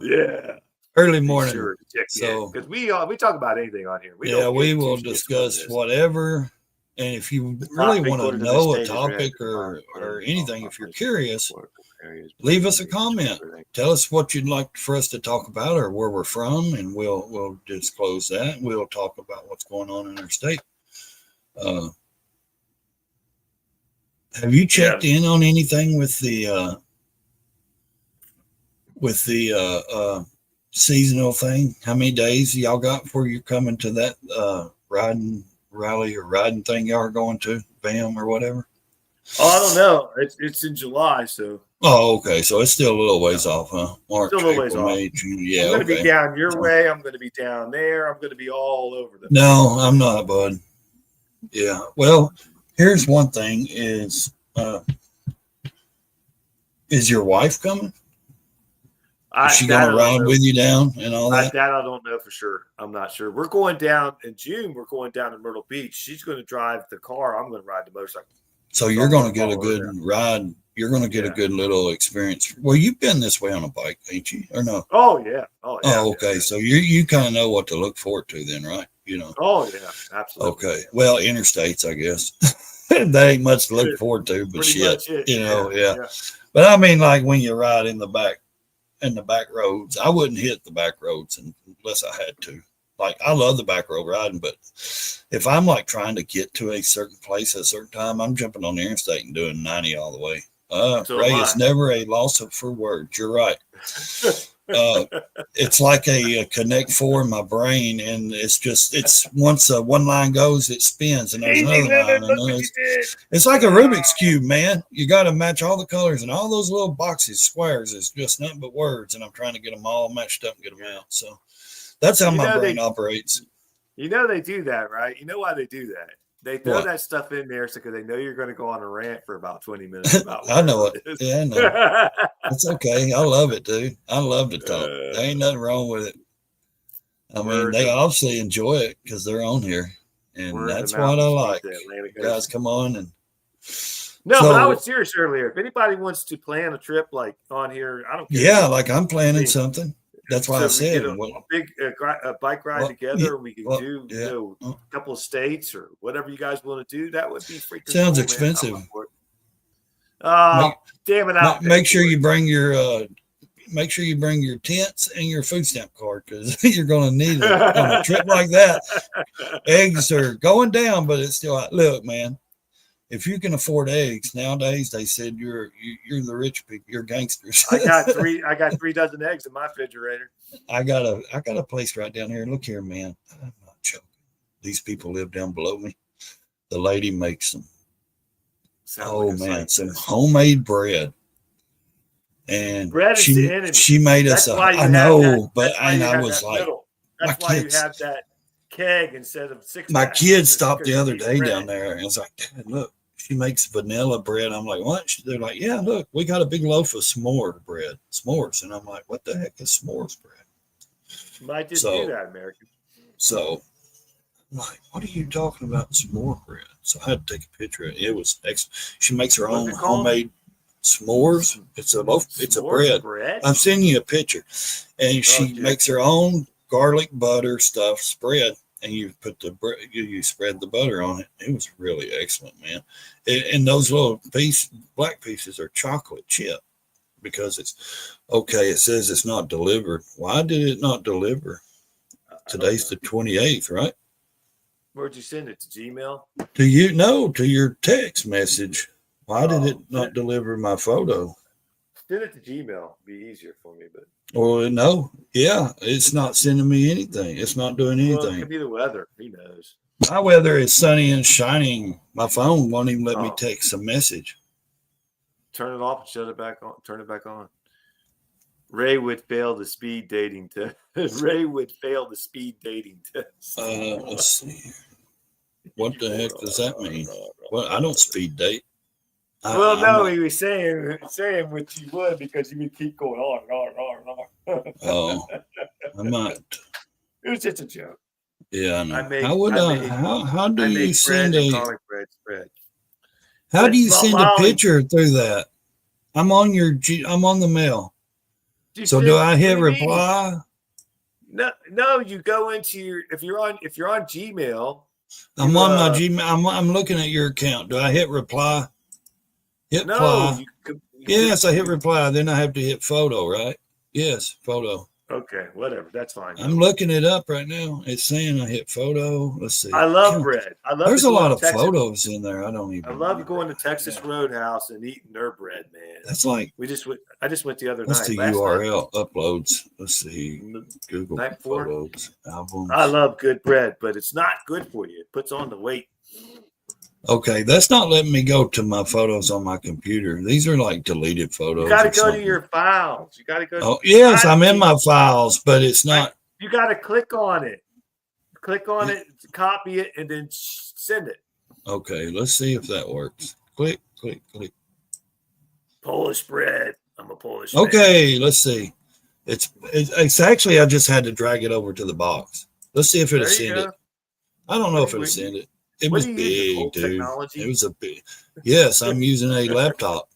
Yeah. Early be morning. sure to check So because we talk about anything on here. We yeah, don't we give will two shits what discuss it is. whatever. And if you The really topic, want to what are the know a stages topic related or to anything, if you're curious, political areas, leave us a comment. Tell us what you'd like for us to talk about or where we're from, and we'll disclose that. We'll talk about what's going on in our state. Have you checked in on anything with the seasonal thing? How many days y'all got before you're coming to that riding rally or riding thing y'all are going to, BAM or whatever? Oh, I don't know. It's in July, so. Oh, okay. So it's still a little ways off, huh? March, still a little ways April, off. May, June. Yeah, I'm going to okay. be down your way. I'm going to be down there. I'm going to be all over the. No, I'm not, bud. Yeah. Well, here's one thing: is your wife coming? Is she going to ride with you down and all that? That I don't know for sure. I'm not sure. We're going down in June. We're going down to Myrtle Beach. She's going to drive the car. I'm going to ride the motorcycle. So you're going to get a good ride. You're going to get a good little experience. Well, you've been this way on a bike, ain't you? Or no? Oh yeah. Oh yeah. Oh, okay. Yeah. So you kind of know what to look forward to then, right? You know. Oh yeah, absolutely. Okay. Well, interstates, I guess. That ain't much to look forward to, but shit, you know, yeah. But I mean, like when you ride in the back roads, I wouldn't hit the back roads unless I had to. Like, I love the back road riding, but if I'm like trying to get to a certain place at a certain time, I'm jumping on the interstate and doing 90 all the way. Ray, it's never a loss for words. You're right. It's like a Connect Four in my brain, and it's once one line goes, it spins, and there's another line. It's like a Rubik's Cube, man. You got to match all the colors, and all those little boxes, squares, is just nothing but words, and I'm trying to get them all matched up and get them out. So that's how my brain operates. You know they do that, right? You know why they do that? They throw that stuff in there because they know you're going to go on a rant for about 20 minutes. About I know it. Yeah, I know. It's okay. I love it, dude. I love to talk. There ain't nothing wrong with it. I mean, they obviously enjoy it because they're on here, and that's what I like. Guys, come on and. No, but I was serious earlier. If anybody wants to plan a trip like on here, I don't care. Yeah, like I'm planning something. That's why I said a big bike ride together. We can do a couple of states or whatever you guys want to do. That would be freaking sounds cool, expensive. Damn it! Make sure you bring your tents and your food stamp card because you're going to need it on a trip like that. Eggs are going down, but it's still look, man. If you can afford eggs nowadays, they said you're the rich people, you're gangsters. I got 3 dozen eggs in my refrigerator. I got a place right down here. Look here, man. I'm not joking. These people live down below me. The lady makes them. Some homemade bread. And bread is the enemy. She made us I know, but I was like, that's why you have that keg instead of 6. My kids stopped the other day down there and it's like, Dad, look, she makes vanilla bread. I'm like, what? They're like, yeah, look, we got a big loaf of s'mores. And I'm like, what the heck is s'mores bread? You might just do that, American. So I'm like, what are you talking about, s'more bread? So I had to take a picture of it. It was excellent. She makes her own homemade s'mores. It's a loaf. It's a bread. I'm sending you a picture. And she makes her own garlic butter stuffed spread. And you put you spread the butter on it. It was really excellent, man. And those little black pieces are chocolate chip because it's okay. It says it's not delivered. Why did it not deliver? Today's the 28th, right? Where'd you send it? To Gmail? To your text message. Why did it not deliver my photo? Send it to Gmail. It'd be easier for me, but. Well, no. Yeah, it's not sending me anything. It's not doing anything. Well, it could be the weather. Who knows? My weather is sunny and shining. My phone won't even let me text a message. Turn it off and shut it back on. Turn it back on. Ray would fail the speed dating test. Ray would fail the speed dating test. Let's see. What the heck does that mean? Well, I don't speed date. Well, no, he was saying what you would because you would keep going on. Oh, I might. It was just a joke. Yeah, I know. How do you send a picture through that? I'm on the mail. So do I hit reply? No. You go into if you're on Gmail. I'm on my Gmail. I'm looking at your account. Do I hit reply? Hit reply. Yes, I hit reply. Then I have to hit photo, right? Yes, photo. Okay, whatever. That's fine. I'm looking it up right now. It's saying I hit photo. Let's see. I love bread. There's a lot of photos in there. I love going to Texas Roadhouse and eating their bread, man. That's like I just went the other night. What's the URL? Uploads. Let's see. Google photos albums. I love good bread, but it's not good for you. It puts on the weight. Okay, that's not letting me go to my photos on my computer. These are like deleted photos. You got to go to your files. You got to go. Oh, yes, I'm in my files, but it's not. You got to click on it. Click on it, copy it, and then send it. Okay, let's see if that works. Click. Polish bread. I'm a Polish. Okay, man. Let's see. It's actually I just had to drag it over to the box. Let's see if it'll send it. I don't know if it'll send it. It was big, dude. Technology? It was a big. Yes, I'm using a laptop.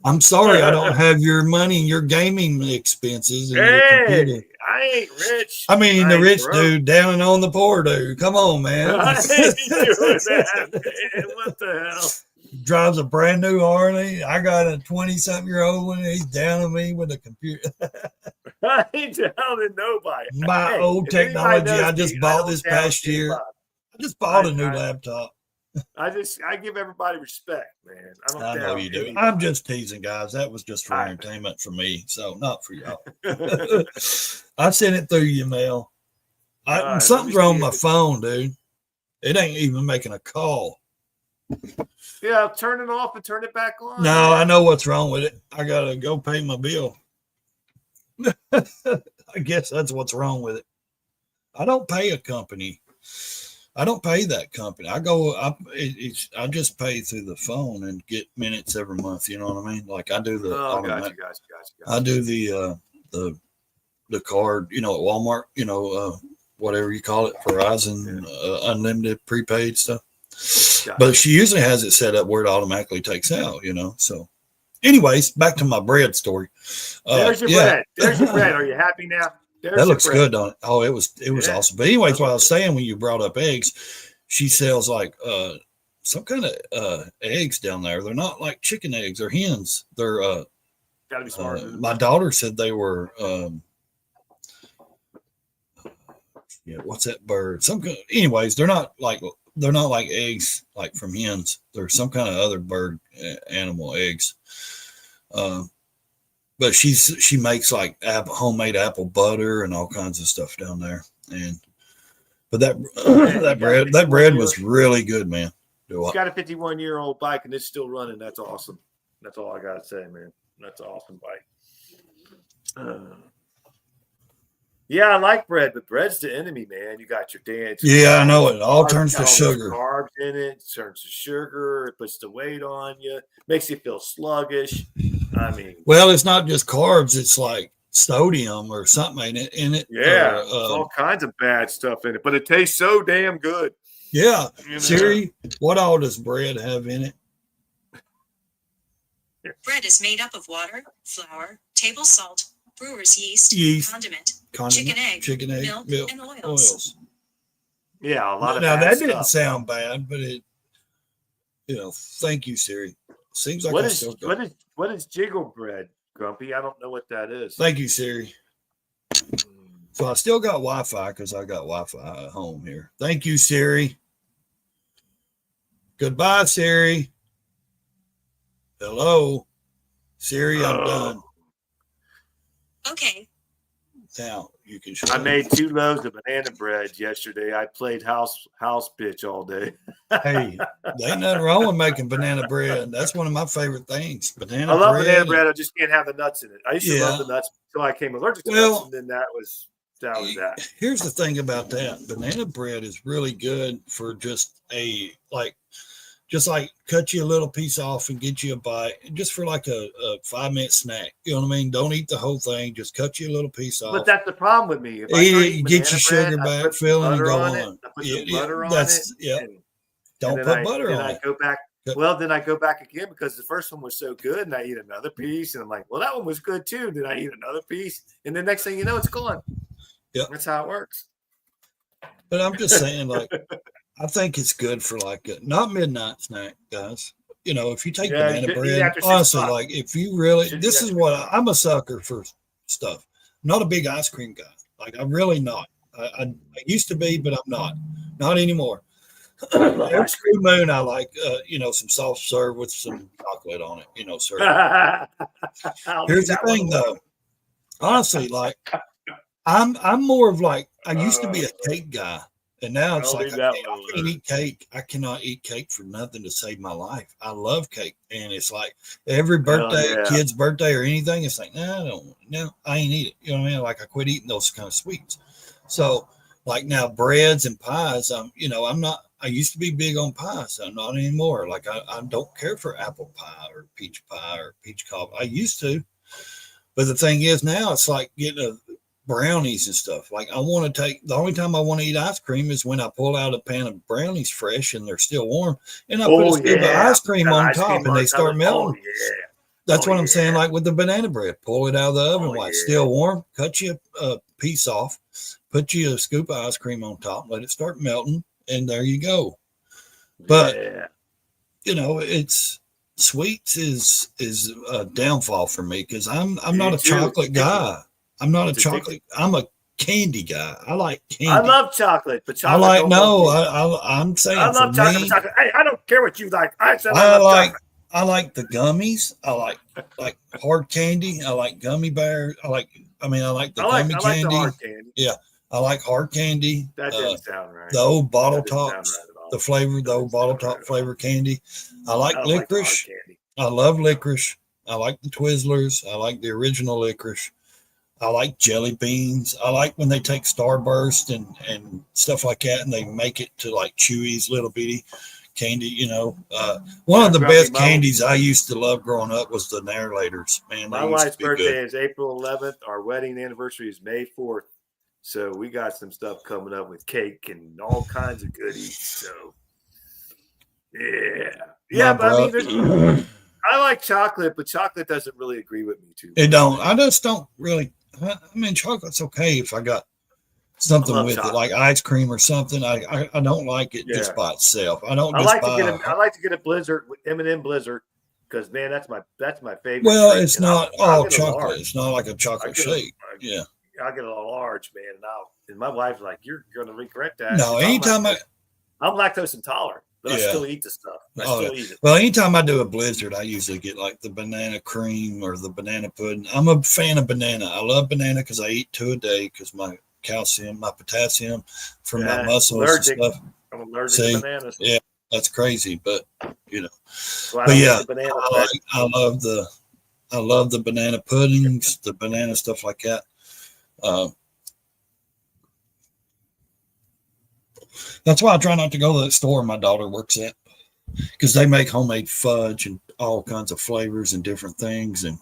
I'm sorry, I don't have your money and your gaming expenses. And your computer. I ain't rich. I mean, the rich dude down on the poor dude. Come on, man. I ain't doing that, man. What the hell? Drives a brand new Harley. I got a 20-something-year-old one. He's down on me with a computer. I ain't telling nobody. My old technology I just bought this past year. I just bought a new laptop. I give everybody respect, man. I know you do. I'm just teasing, guys. That was just for entertainment for me, so not for y'all. I sent it through your mail. Something's wrong with my phone, dude. It ain't even making a call. Yeah, turn it off and turn it back on. No, I know what's wrong with it. I gotta go pay my bill. I guess that's what's wrong with it. I don't pay a company. I don't pay that company. I just pay through the phone and get minutes every month. You know what I mean? Like I do the. Gotcha. I do the card. You know, at Walmart. You know, whatever you call it, Verizon unlimited prepaid stuff. Gotcha. But she usually has it set up where it automatically takes out. You know, so. Anyways, back to my bread story. There's your bread. There's your bread. Are you happy now? That looks good on it. Oh, it was awesome. But anyways, what I was saying when you brought up eggs, she sells like some kind of eggs down there. They're not like chicken eggs or hens. They're gotta be smart. My daughter said they were what's that bird? Anyways, they're not like eggs like from hens. They're some kind of other bird animal eggs. But she makes like homemade apple butter and all kinds of stuff down there. But that bread was really good, man. It's got a 51-year-old bike and it's still running. That's awesome. That's all I gotta say, man. That's an awesome bike. Yeah, I like bread, but bread's the enemy, man. You got your dance. Yeah, I know it. All turns to sugar. Carbs in it, turns to sugar. It puts the weight on you. Makes you feel sluggish. I mean, well, it's not just carbs. It's like sodium or something in it. Yeah, there's all kinds of bad stuff in it, but it tastes so damn good. Yeah, you know? Siri, what all does bread have in it? Bread is made up of water, flour, table salt, brewer's yeast, condiment, chicken egg, milk, and oils. Yeah, a lot of. Now that didn't sound bad, but it. Thank you, Siri. Seems like what is jiggle bread, Grumpy? I don't know what that is. Thank you, Siri. So I still got Wi-Fi because I got Wi-Fi at home here. Thank you, Siri. Goodbye, Siri. Hello, Siri. I'm done. Okay. Now you can show. I made 2 loaves of banana bread yesterday. I played house bitch all day. Hey, there ain't nothing wrong with making banana bread. That's one of my favorite things. I love banana bread. I just can't have the nuts in it. I used to love the nuts until I came allergic to nuts, and then that was that. Here's the thing about that. Banana bread is really good for just cut you a little piece off and get you a bite, just for like a 5-minute snack. You know what I mean? Don't eat the whole thing. Just cut you a little piece off. But that's the problem with me. If I get your sugar back, filling, and go on. I put some butter on it. Yeah. Don't put butter on it. I go back. Well, then I go back again because the first one was so good, and I eat another piece, and I'm like, well, that one was good too. Then I eat another piece, and the next thing you know, it's gone. Yeah. That's how it works. But I'm just saying, like, I think it's good for like a not midnight snack, guys. You know, if you take banana bread, honestly, like if you really, this is what I'm a sucker for stuff. I'm not a big ice cream guy. Like I'm really not. I used to be, but I'm not anymore. Every blue moon, I like, some soft serve with some chocolate on it, serve. Here's the thing though. Honestly, like I'm more of like, I used to be a cake guy. And now it's like, I can't eat cake. I cannot eat cake for nothing to save my life. I love cake. And it's like every birthday, kid's birthday or anything, it's like, I ain't eat it. You know what I mean? Like I quit eating those kind of sweets. So like now breads and pies, I'm not, I used to be big on pies. I'm not anymore. Like I don't care for apple pie or peach cobbler. I used to. But the thing is now it's like getting brownies and stuff. Like I want to the only time I want to eat ice cream is when I pull out a pan of brownies fresh and they're still warm, and I put a scoop of ice cream on top and they start melting. That's what I'm saying. Like with the banana bread, pull it out of the oven while it's still warm, cut you a piece off, put you a scoop of ice cream on top, let it start melting, and there you go. But it's sweets is a downfall for me because I'm not a chocolate guy. I'm not a chocolate. I'm a candy guy. I like candy. I love chocolate, but chocolate. I'm saying I love chocolate. Chocolate. Hey, I don't care what you like. I like the gummies. I like hard candy. I like gummy bears. I like the gummy candy. The hard candy. Yeah, I like hard candy. That didn't sound right. The old bottle tops, the old bottle top flavor candy. I like licorice. I love licorice. I like the Twizzlers. I like the original licorice. I like jelly beans. I like when they take Starburst and stuff like that, and they make it to like Chewy's little bitty candy. One of the best candies I used to love growing up was the Narrators. Man, my wife's birthday is April 11th. Our wedding anniversary is May 4th. So we got some stuff coming up with cake and all kinds of goodies. So yeah, but I like chocolate, but chocolate doesn't really agree with me too much. It don't. I just don't really. I mean, chocolate's okay if I got something with chocolate. It, like ice cream or something. I don't like it just by itself. I like to get a Blizzard, M&M Blizzard, because man, that's my favorite. Well, it's not all chocolate. It's not like a chocolate shake. Yeah, I'll get a large, man, and my wife's like, "You're going to regret that." No, anytime I'm lactose intolerant. But I still eat the stuff. Eat it. Well, anytime I do a Blizzard, I usually get like the banana cream or the banana pudding. I'm a fan of banana. I love banana because I eat 2 a day because my calcium, my potassium for my muscles and stuff. I'm allergic to bananas. Yeah, that's crazy, but So I love the banana puddings, the banana stuff like that. That's why I try not to go to that store my daughter works at, because they make homemade fudge and all kinds of flavors and different things. And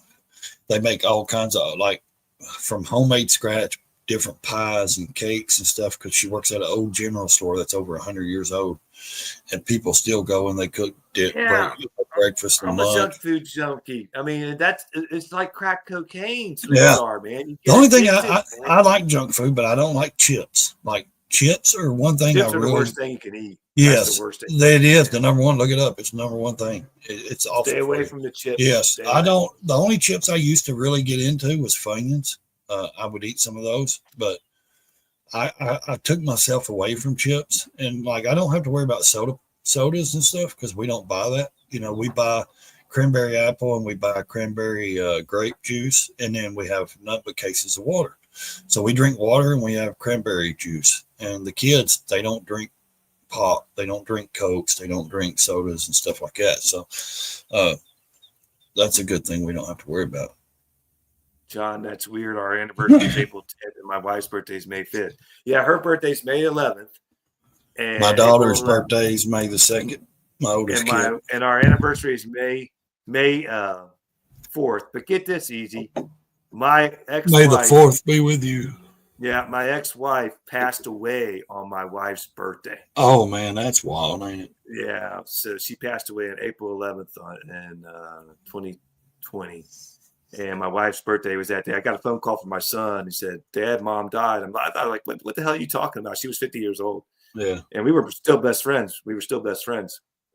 they make all kinds of, like, from homemade scratch, different pies and cakes and stuff, because she works at an old general store that's over 100 years old. And people still go and they cook breakfast and lunch. I'm a junk food junkie. I mean, it's like crack cocaine. Man. The only thing I like junk food, but I don't like chips. Like, chips are one thing. Chips are the worst thing you can eat. Yes, it is the number one. Look it up. It's the number one thing. It's awful. Stay away from the chips. Yes, I don't. The only chips I used to really get into was Funyuns. I would eat some of those, but I took myself away from chips, and like I don't have to worry about sodas and stuff because we don't buy that. We buy cranberry apple and we buy cranberry grape juice, and then we have none but cases of water. So we drink water and we have cranberry juice. And the kids, they don't drink pop, they don't drink Cokes, they don't drink sodas and stuff like that. So that's a good thing we don't have to worry about. John, that's weird. Our anniversary is April 10th and my wife's birthday is May 5th. Yeah, her birthday's May 11th. And my daughter's birthday is May the 2nd. My oldest kid. And our anniversary is May 4th. But get this easy. My ex-wife, May the 4th be with you. Yeah, my ex-wife passed away on my wife's birthday. Oh, man, that's wild, ain't it? Yeah, so she passed away on April 11th in 2020. And my wife's birthday was that day. I got a phone call from my son. He said, "Dad, Mom died." I thought, like, what the hell are you talking about? She was 50 years old. Yeah. And we were still best friends.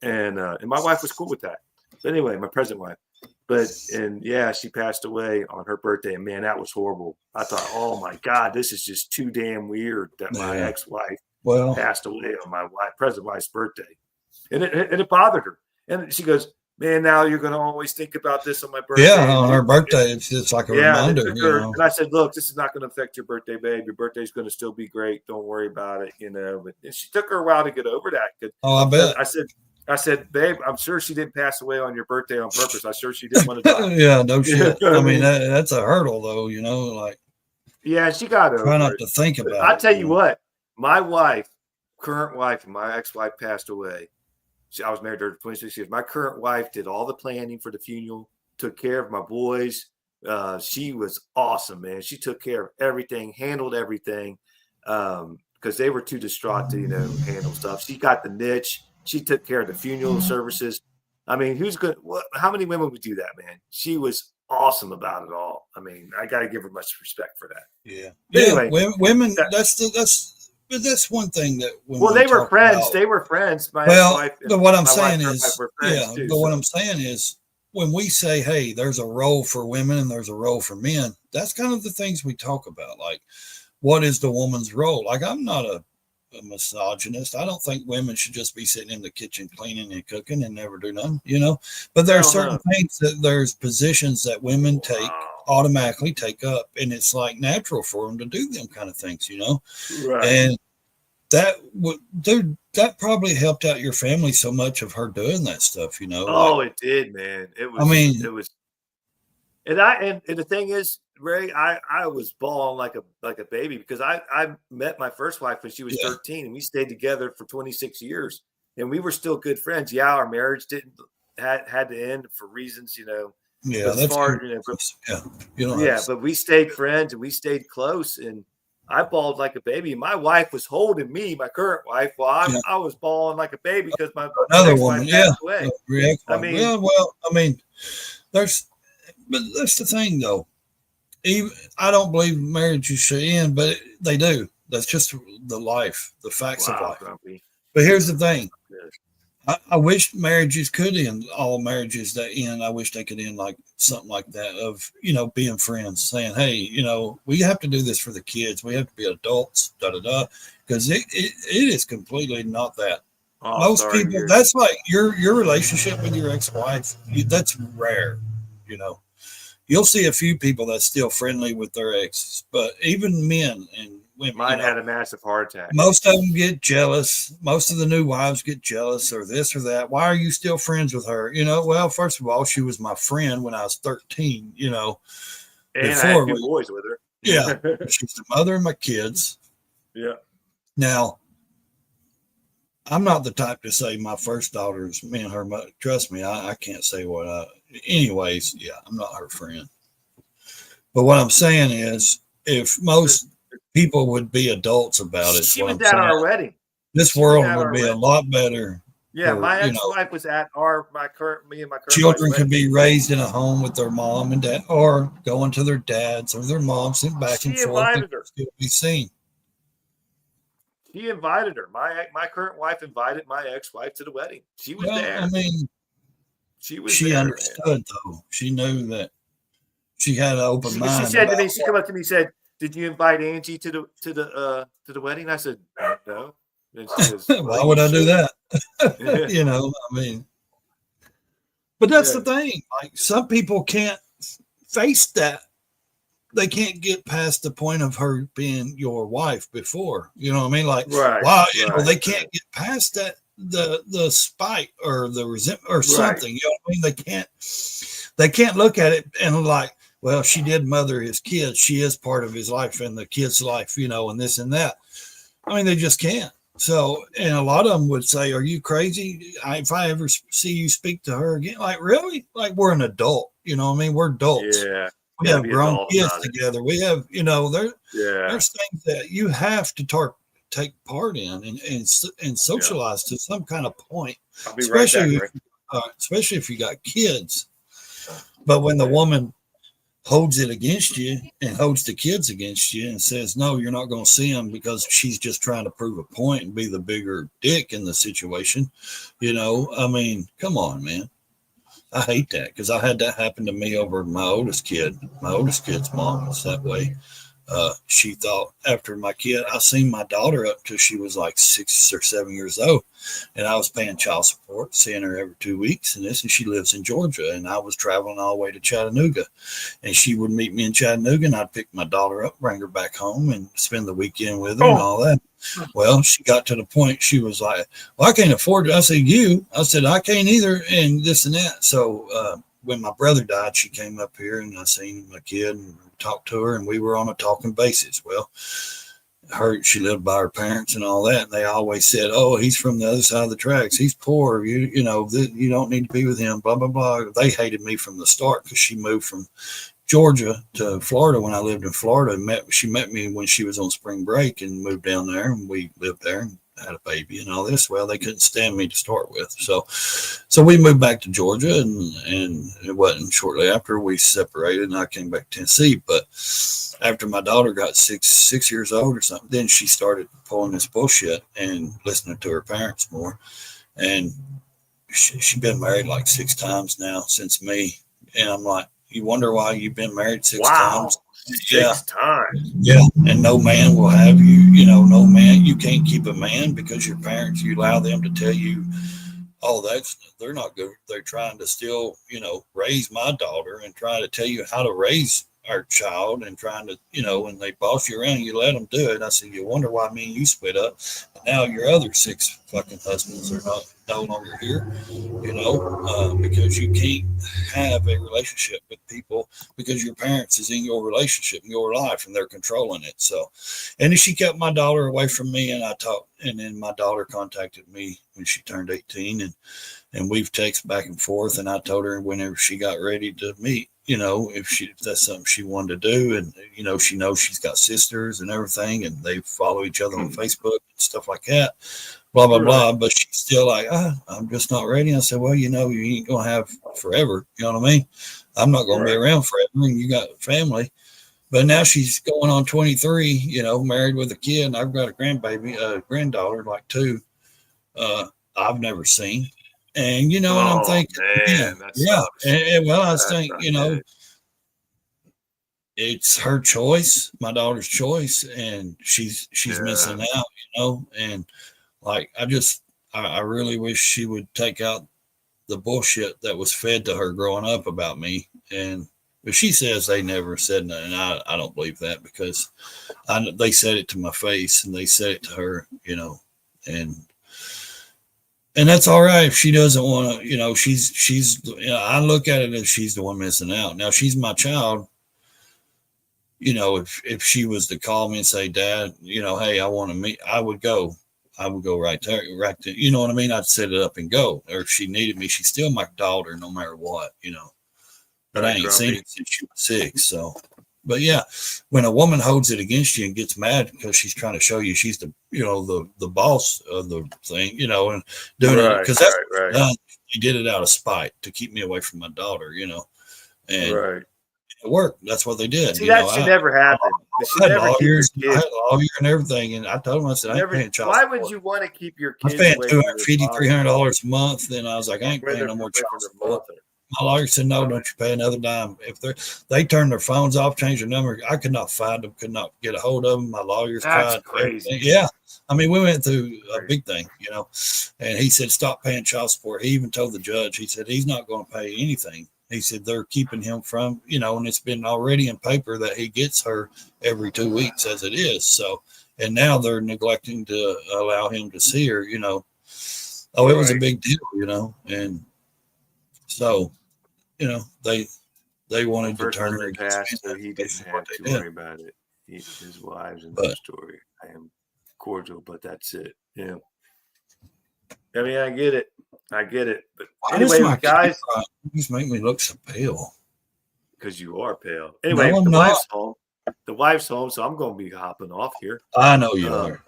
And my wife was cool with that. But anyway, my present wife. She passed away on her birthday. And man, that was horrible. I thought, oh my God, this is just too damn weird that my ex-wife passed away on my present wife's birthday. And it bothered her. And she goes, "Man, now you're going to always think about this on my birthday." Yeah, on her birthday, it's just like a reminder. And I said, "Look, this is not going to affect your birthday, babe. Your birthday's going to still be great. Don't worry about it." But she took her a while to get over that. Oh, I bet. I said, "Babe, I'm sure she didn't pass away on your birthday on purpose. I'm sure she didn't want to die." Yeah, no shit. I mean, that's a hurdle, though. Like. Yeah, she got over it. Try not to think about it. I'll tell you what, my current wife, and my ex-wife passed away. I was married to her for 26 years. My current wife did all the planning for the funeral, took care of my boys. She was awesome, man. She took care of everything, handled everything, because they were too distraught to, handle stuff. She got the niche. She took care of the funeral services. I mean, how many women would do that, man? She was awesome about it all. I mean, I got to give her much respect for that. Yeah. Anyway, women. But that's one thing that. They were friends. About, they were friends. My ex-wife. What I'm saying is, what I'm saying is, when we say, "Hey, there's a role for women and there's a role for men," that's kind of the things we talk about. Like, what is the woman's role? Like, I'm not a misogynist. I don't think women should just be sitting in the kitchen cleaning and cooking and never do nothing, But there are certain things there's positions that women automatically take up, and it's like natural for them to do them kind of things, Right. And that probably helped out your family so much of her doing that stuff, Oh, it did, man. It was. And the thing is, Ray, I was bawling like a baby because I met my first wife when she was 13, and we stayed together for 26 years, and we were still good friends. Yeah, our marriage had to end for reasons, Yeah, that's hard, but we stayed friends and we stayed close, and I bawled like a baby. My wife was holding me, my current wife, while I was bawling like a baby because my another woman, passed away. But that's the thing, though. I don't believe marriages should end, but they do. That's just the facts of life. Grumpy. But here's the thing. I wish marriages could end. All marriages that end, I wish they could end like something like that of, being friends, saying, "Hey, we have to do this for the kids. We have to be adults, because it is completely not that. Most people, that's like your relationship with your ex-wife. That's rare, You'll see a few people that's still friendly with their exes, but even men and women. Mine had a massive heart attack. Most of them get jealous. Most of the new wives get jealous or this or that. Why are you still friends with her? Well, first of all, she was my friend when I was 13, And I had 2 boys with her. Yeah. She's the mother of my kids. Yeah. Now, I'm not the type to say my first daughter is me and her mother. Trust me, I can't say anyways, yeah, I'm not her friend. But what I'm saying is, if most people would be adults about it, she was at our wedding. This world would be a lot better. Yeah, my ex-wife was at my current children can be raised in a home with their mom and dad, or going to their dads or their moms and back and forth. Still be seen. She invited her. My current wife invited my ex-wife to the wedding. She was there. I mean, she understood, though. She knew that she had an open mind. She said to me, she came up to me and said, "Did you invite Angie to the wedding?" I said, "No." And she goes, "Why would I do that?" But that's the thing. Like, some people can't face that. They can't get past the point of her being your wife before. You know what I mean? Like, they can't get past that, the spite or the resentment or something. You know what I mean? They can't look at it and like, well, she did mother his kids. She is part of his life and the kid's life, and this and that. I mean, they just can't. So, and a lot of them would say, "Are you crazy? If I ever see you speak to her again," like, really? Like, we're an adult. You know what I mean? We're adults. Yeah. We have grown kids together. We have, there's things that you have to take part in and socialize to some kind of point, especially if you got kids. But when the woman holds it against you and holds the kids against you and says, no, you're not going to see them because she's just trying to prove a point and be the bigger dick in the situation. You know, I mean, come on, man. I hate that because I had that happen to me over my oldest kid. My oldest kid's mom was that way. She thought after my kid, I seen my daughter up till she was like 6 or 7 years old, and I was paying child support, seeing her every 2 weeks, and she lives in Georgia, and I was traveling all the way to Chattanooga, and she would meet me in Chattanooga, and I'd pick my daughter up, bring her back home, and spend the weekend with her and all that. Well, she got to the point she was like, well, I can't afford it. I said, I can't either, and this and that. So when my brother died, she came up here, and I seen my kid and talked to her, and we were on a talking basis. Well, she lived by her parents and all that, and they always said, oh, he's from the other side of the tracks, he's poor, you know, you don't need to be with him, blah blah blah. They hated me from the start because she moved from Georgia to Florida when I lived in Florida. She met me when she was on spring break and moved down there, and we lived there and had a baby and all this. Well, they couldn't stand me to start with, so we moved back to Georgia, and it wasn't shortly after we separated, and I came back to Tennessee. But after my daughter got six years old or something, then she started pulling this bullshit and listening to her parents more. And she's been married like 6 times now since me, and I'm like, you wonder why you've been married 6 times? 6 times. Yeah. And no man will have you, you know, no man, you can't keep a man because your parents, you allow them to tell you, oh, they're not good. They're trying to still, you know, raise my daughter and try to tell you how to raise our child and trying to, you know, when they boss you around, you let them do it. I said, you wonder why me and you split up. And now your other 6 fucking husbands are no longer here, you know, because you can't have a relationship with people because your parents is in your relationship, in your life, and they're controlling it. So, and then she kept my daughter away from me, and I talked, and then my daughter contacted me when she turned 18, and we've texted back and forth, and I told her whenever she got ready to meet, you know, if that's something she wanted to do, and, you know, she knows she's got sisters and everything, and they follow each other on Facebook and stuff like that, blah, blah, blah. But she's still like, I'm just not ready. I said, well, you know, you ain't going to have forever. You know what I mean? I'm not going to be around forever, and you got family. But now she's going on 23, you know, married with a kid, and I've got a granddaughter, like 2, I've never seen. And, you know, and I'm thinking, man, well, I was thinking, you know, it's her choice, my daughter's choice, and she's missing out, you know, and like, I really wish she would take out the bullshit that was fed to her growing up about me. And if she says they never said nothing, I don't believe that, because they said it to my face, and they said it to her, you know, and that's all right if she doesn't want to, you know, she's, you know, I look at it as she's the one missing out. Now, she's my child. You know, if she was to call me and say, Dad, you know, hey, I want to meet, I would go right there, you know what I mean? I'd set it up and go. Or if she needed me, she's still my daughter no matter what, you know. But I ain't seen it since she was 6. So, but yeah, when a woman holds it against you and gets mad because she's trying to show you she's the, you know, the boss of the thing, you know, and doing it because that's they did it out of spite to keep me away from my daughter, you know, and it worked. That's what they did. See, that should never happen. I had lawyers and everything, and I told them, I said, I ain't paying child support. Why would you want to keep your kids? I'm paying $250, $300 a month, and I was like, I ain't paying no more child support. My lawyer said, no, don't you pay another dime. If they turned their phones off, changed their number, I could not find them, could not get a hold of them. My lawyers tried. Crazy. Yeah. I mean, we went through a big thing, you know, and he said, stop paying child support. He even told the judge, he said, he's not going to pay anything. He said, they're keeping him from, you know, and it's been already in paper that he gets her every 2 weeks as it is. So, and now they're neglecting to allow him to see her, you know. Oh, it was a big deal, you know, and so, you know, they wanted to turn her past, so he didn't have to worry about it. His wives and the story. I am cordial, but that's it. Yeah. I mean, I get it. But anyway, guys, these make me look so pale. Because you are pale. Anyway, no, wife's home. The wife's home, so I'm going to be hopping off here. I know you are.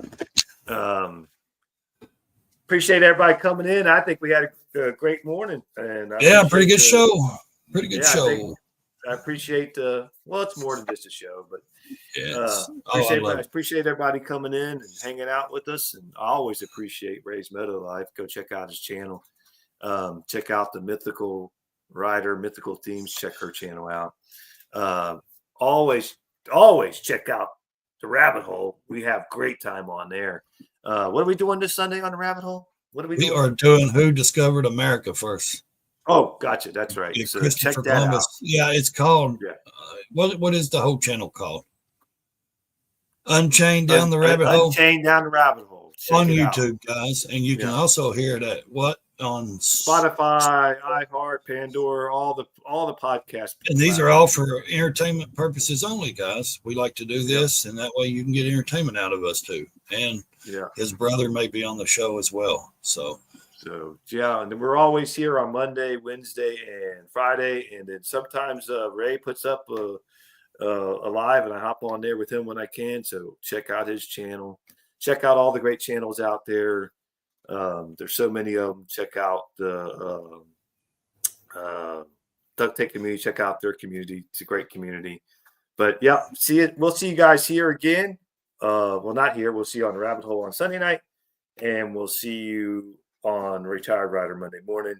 Appreciate everybody coming in. I think we had a great morning. And pretty good show. Pretty good show. I appreciate it's more than just a show, but yes. Appreciate everybody coming in and hanging out with us. And I always appreciate Raysmotolife. Go check out his channel. Check out the Mythical Rider, Mythical Themes. Check her channel out. Always check out the Rabbit Hole. We have great time on there. What are we doing this Sunday on the Rabbit Hole? What are we doing? We are doing Who Discovered America first. Oh, gotcha. That's right. Yeah, so Christopher check that Columbus. out. Yeah, it's called. Yeah. What is the whole channel called? Unchained Down the Rabbit Hole. Unchained Down the Rabbit Hole. Check on YouTube, guys, and you can also hear that. On Spotify, iHeart, Pandora, all the podcasts. And these are all for entertainment purposes only, guys. We like to do this, and that way you can get entertainment out of us too. And his brother may be on the show as well. So and then we're always here on Monday, Wednesday, and Friday, and then sometimes Ray puts up a live, and I hop on there with him when I can. So check out his channel. Check out all the great channels out there. There's so many of them. Check out the Duck Take community. Check out their community. It's a great community. But we'll see you guys here again. Not here. We'll see you on the Rabbit Hole on Sunday night, and we'll see you on Retired Rider Monday morning.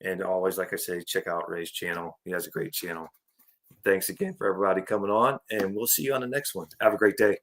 And always, like I say, check out Ray's channel. He has a great channel. Thanks again for everybody coming on, and we'll see you on the next one. Have a great day.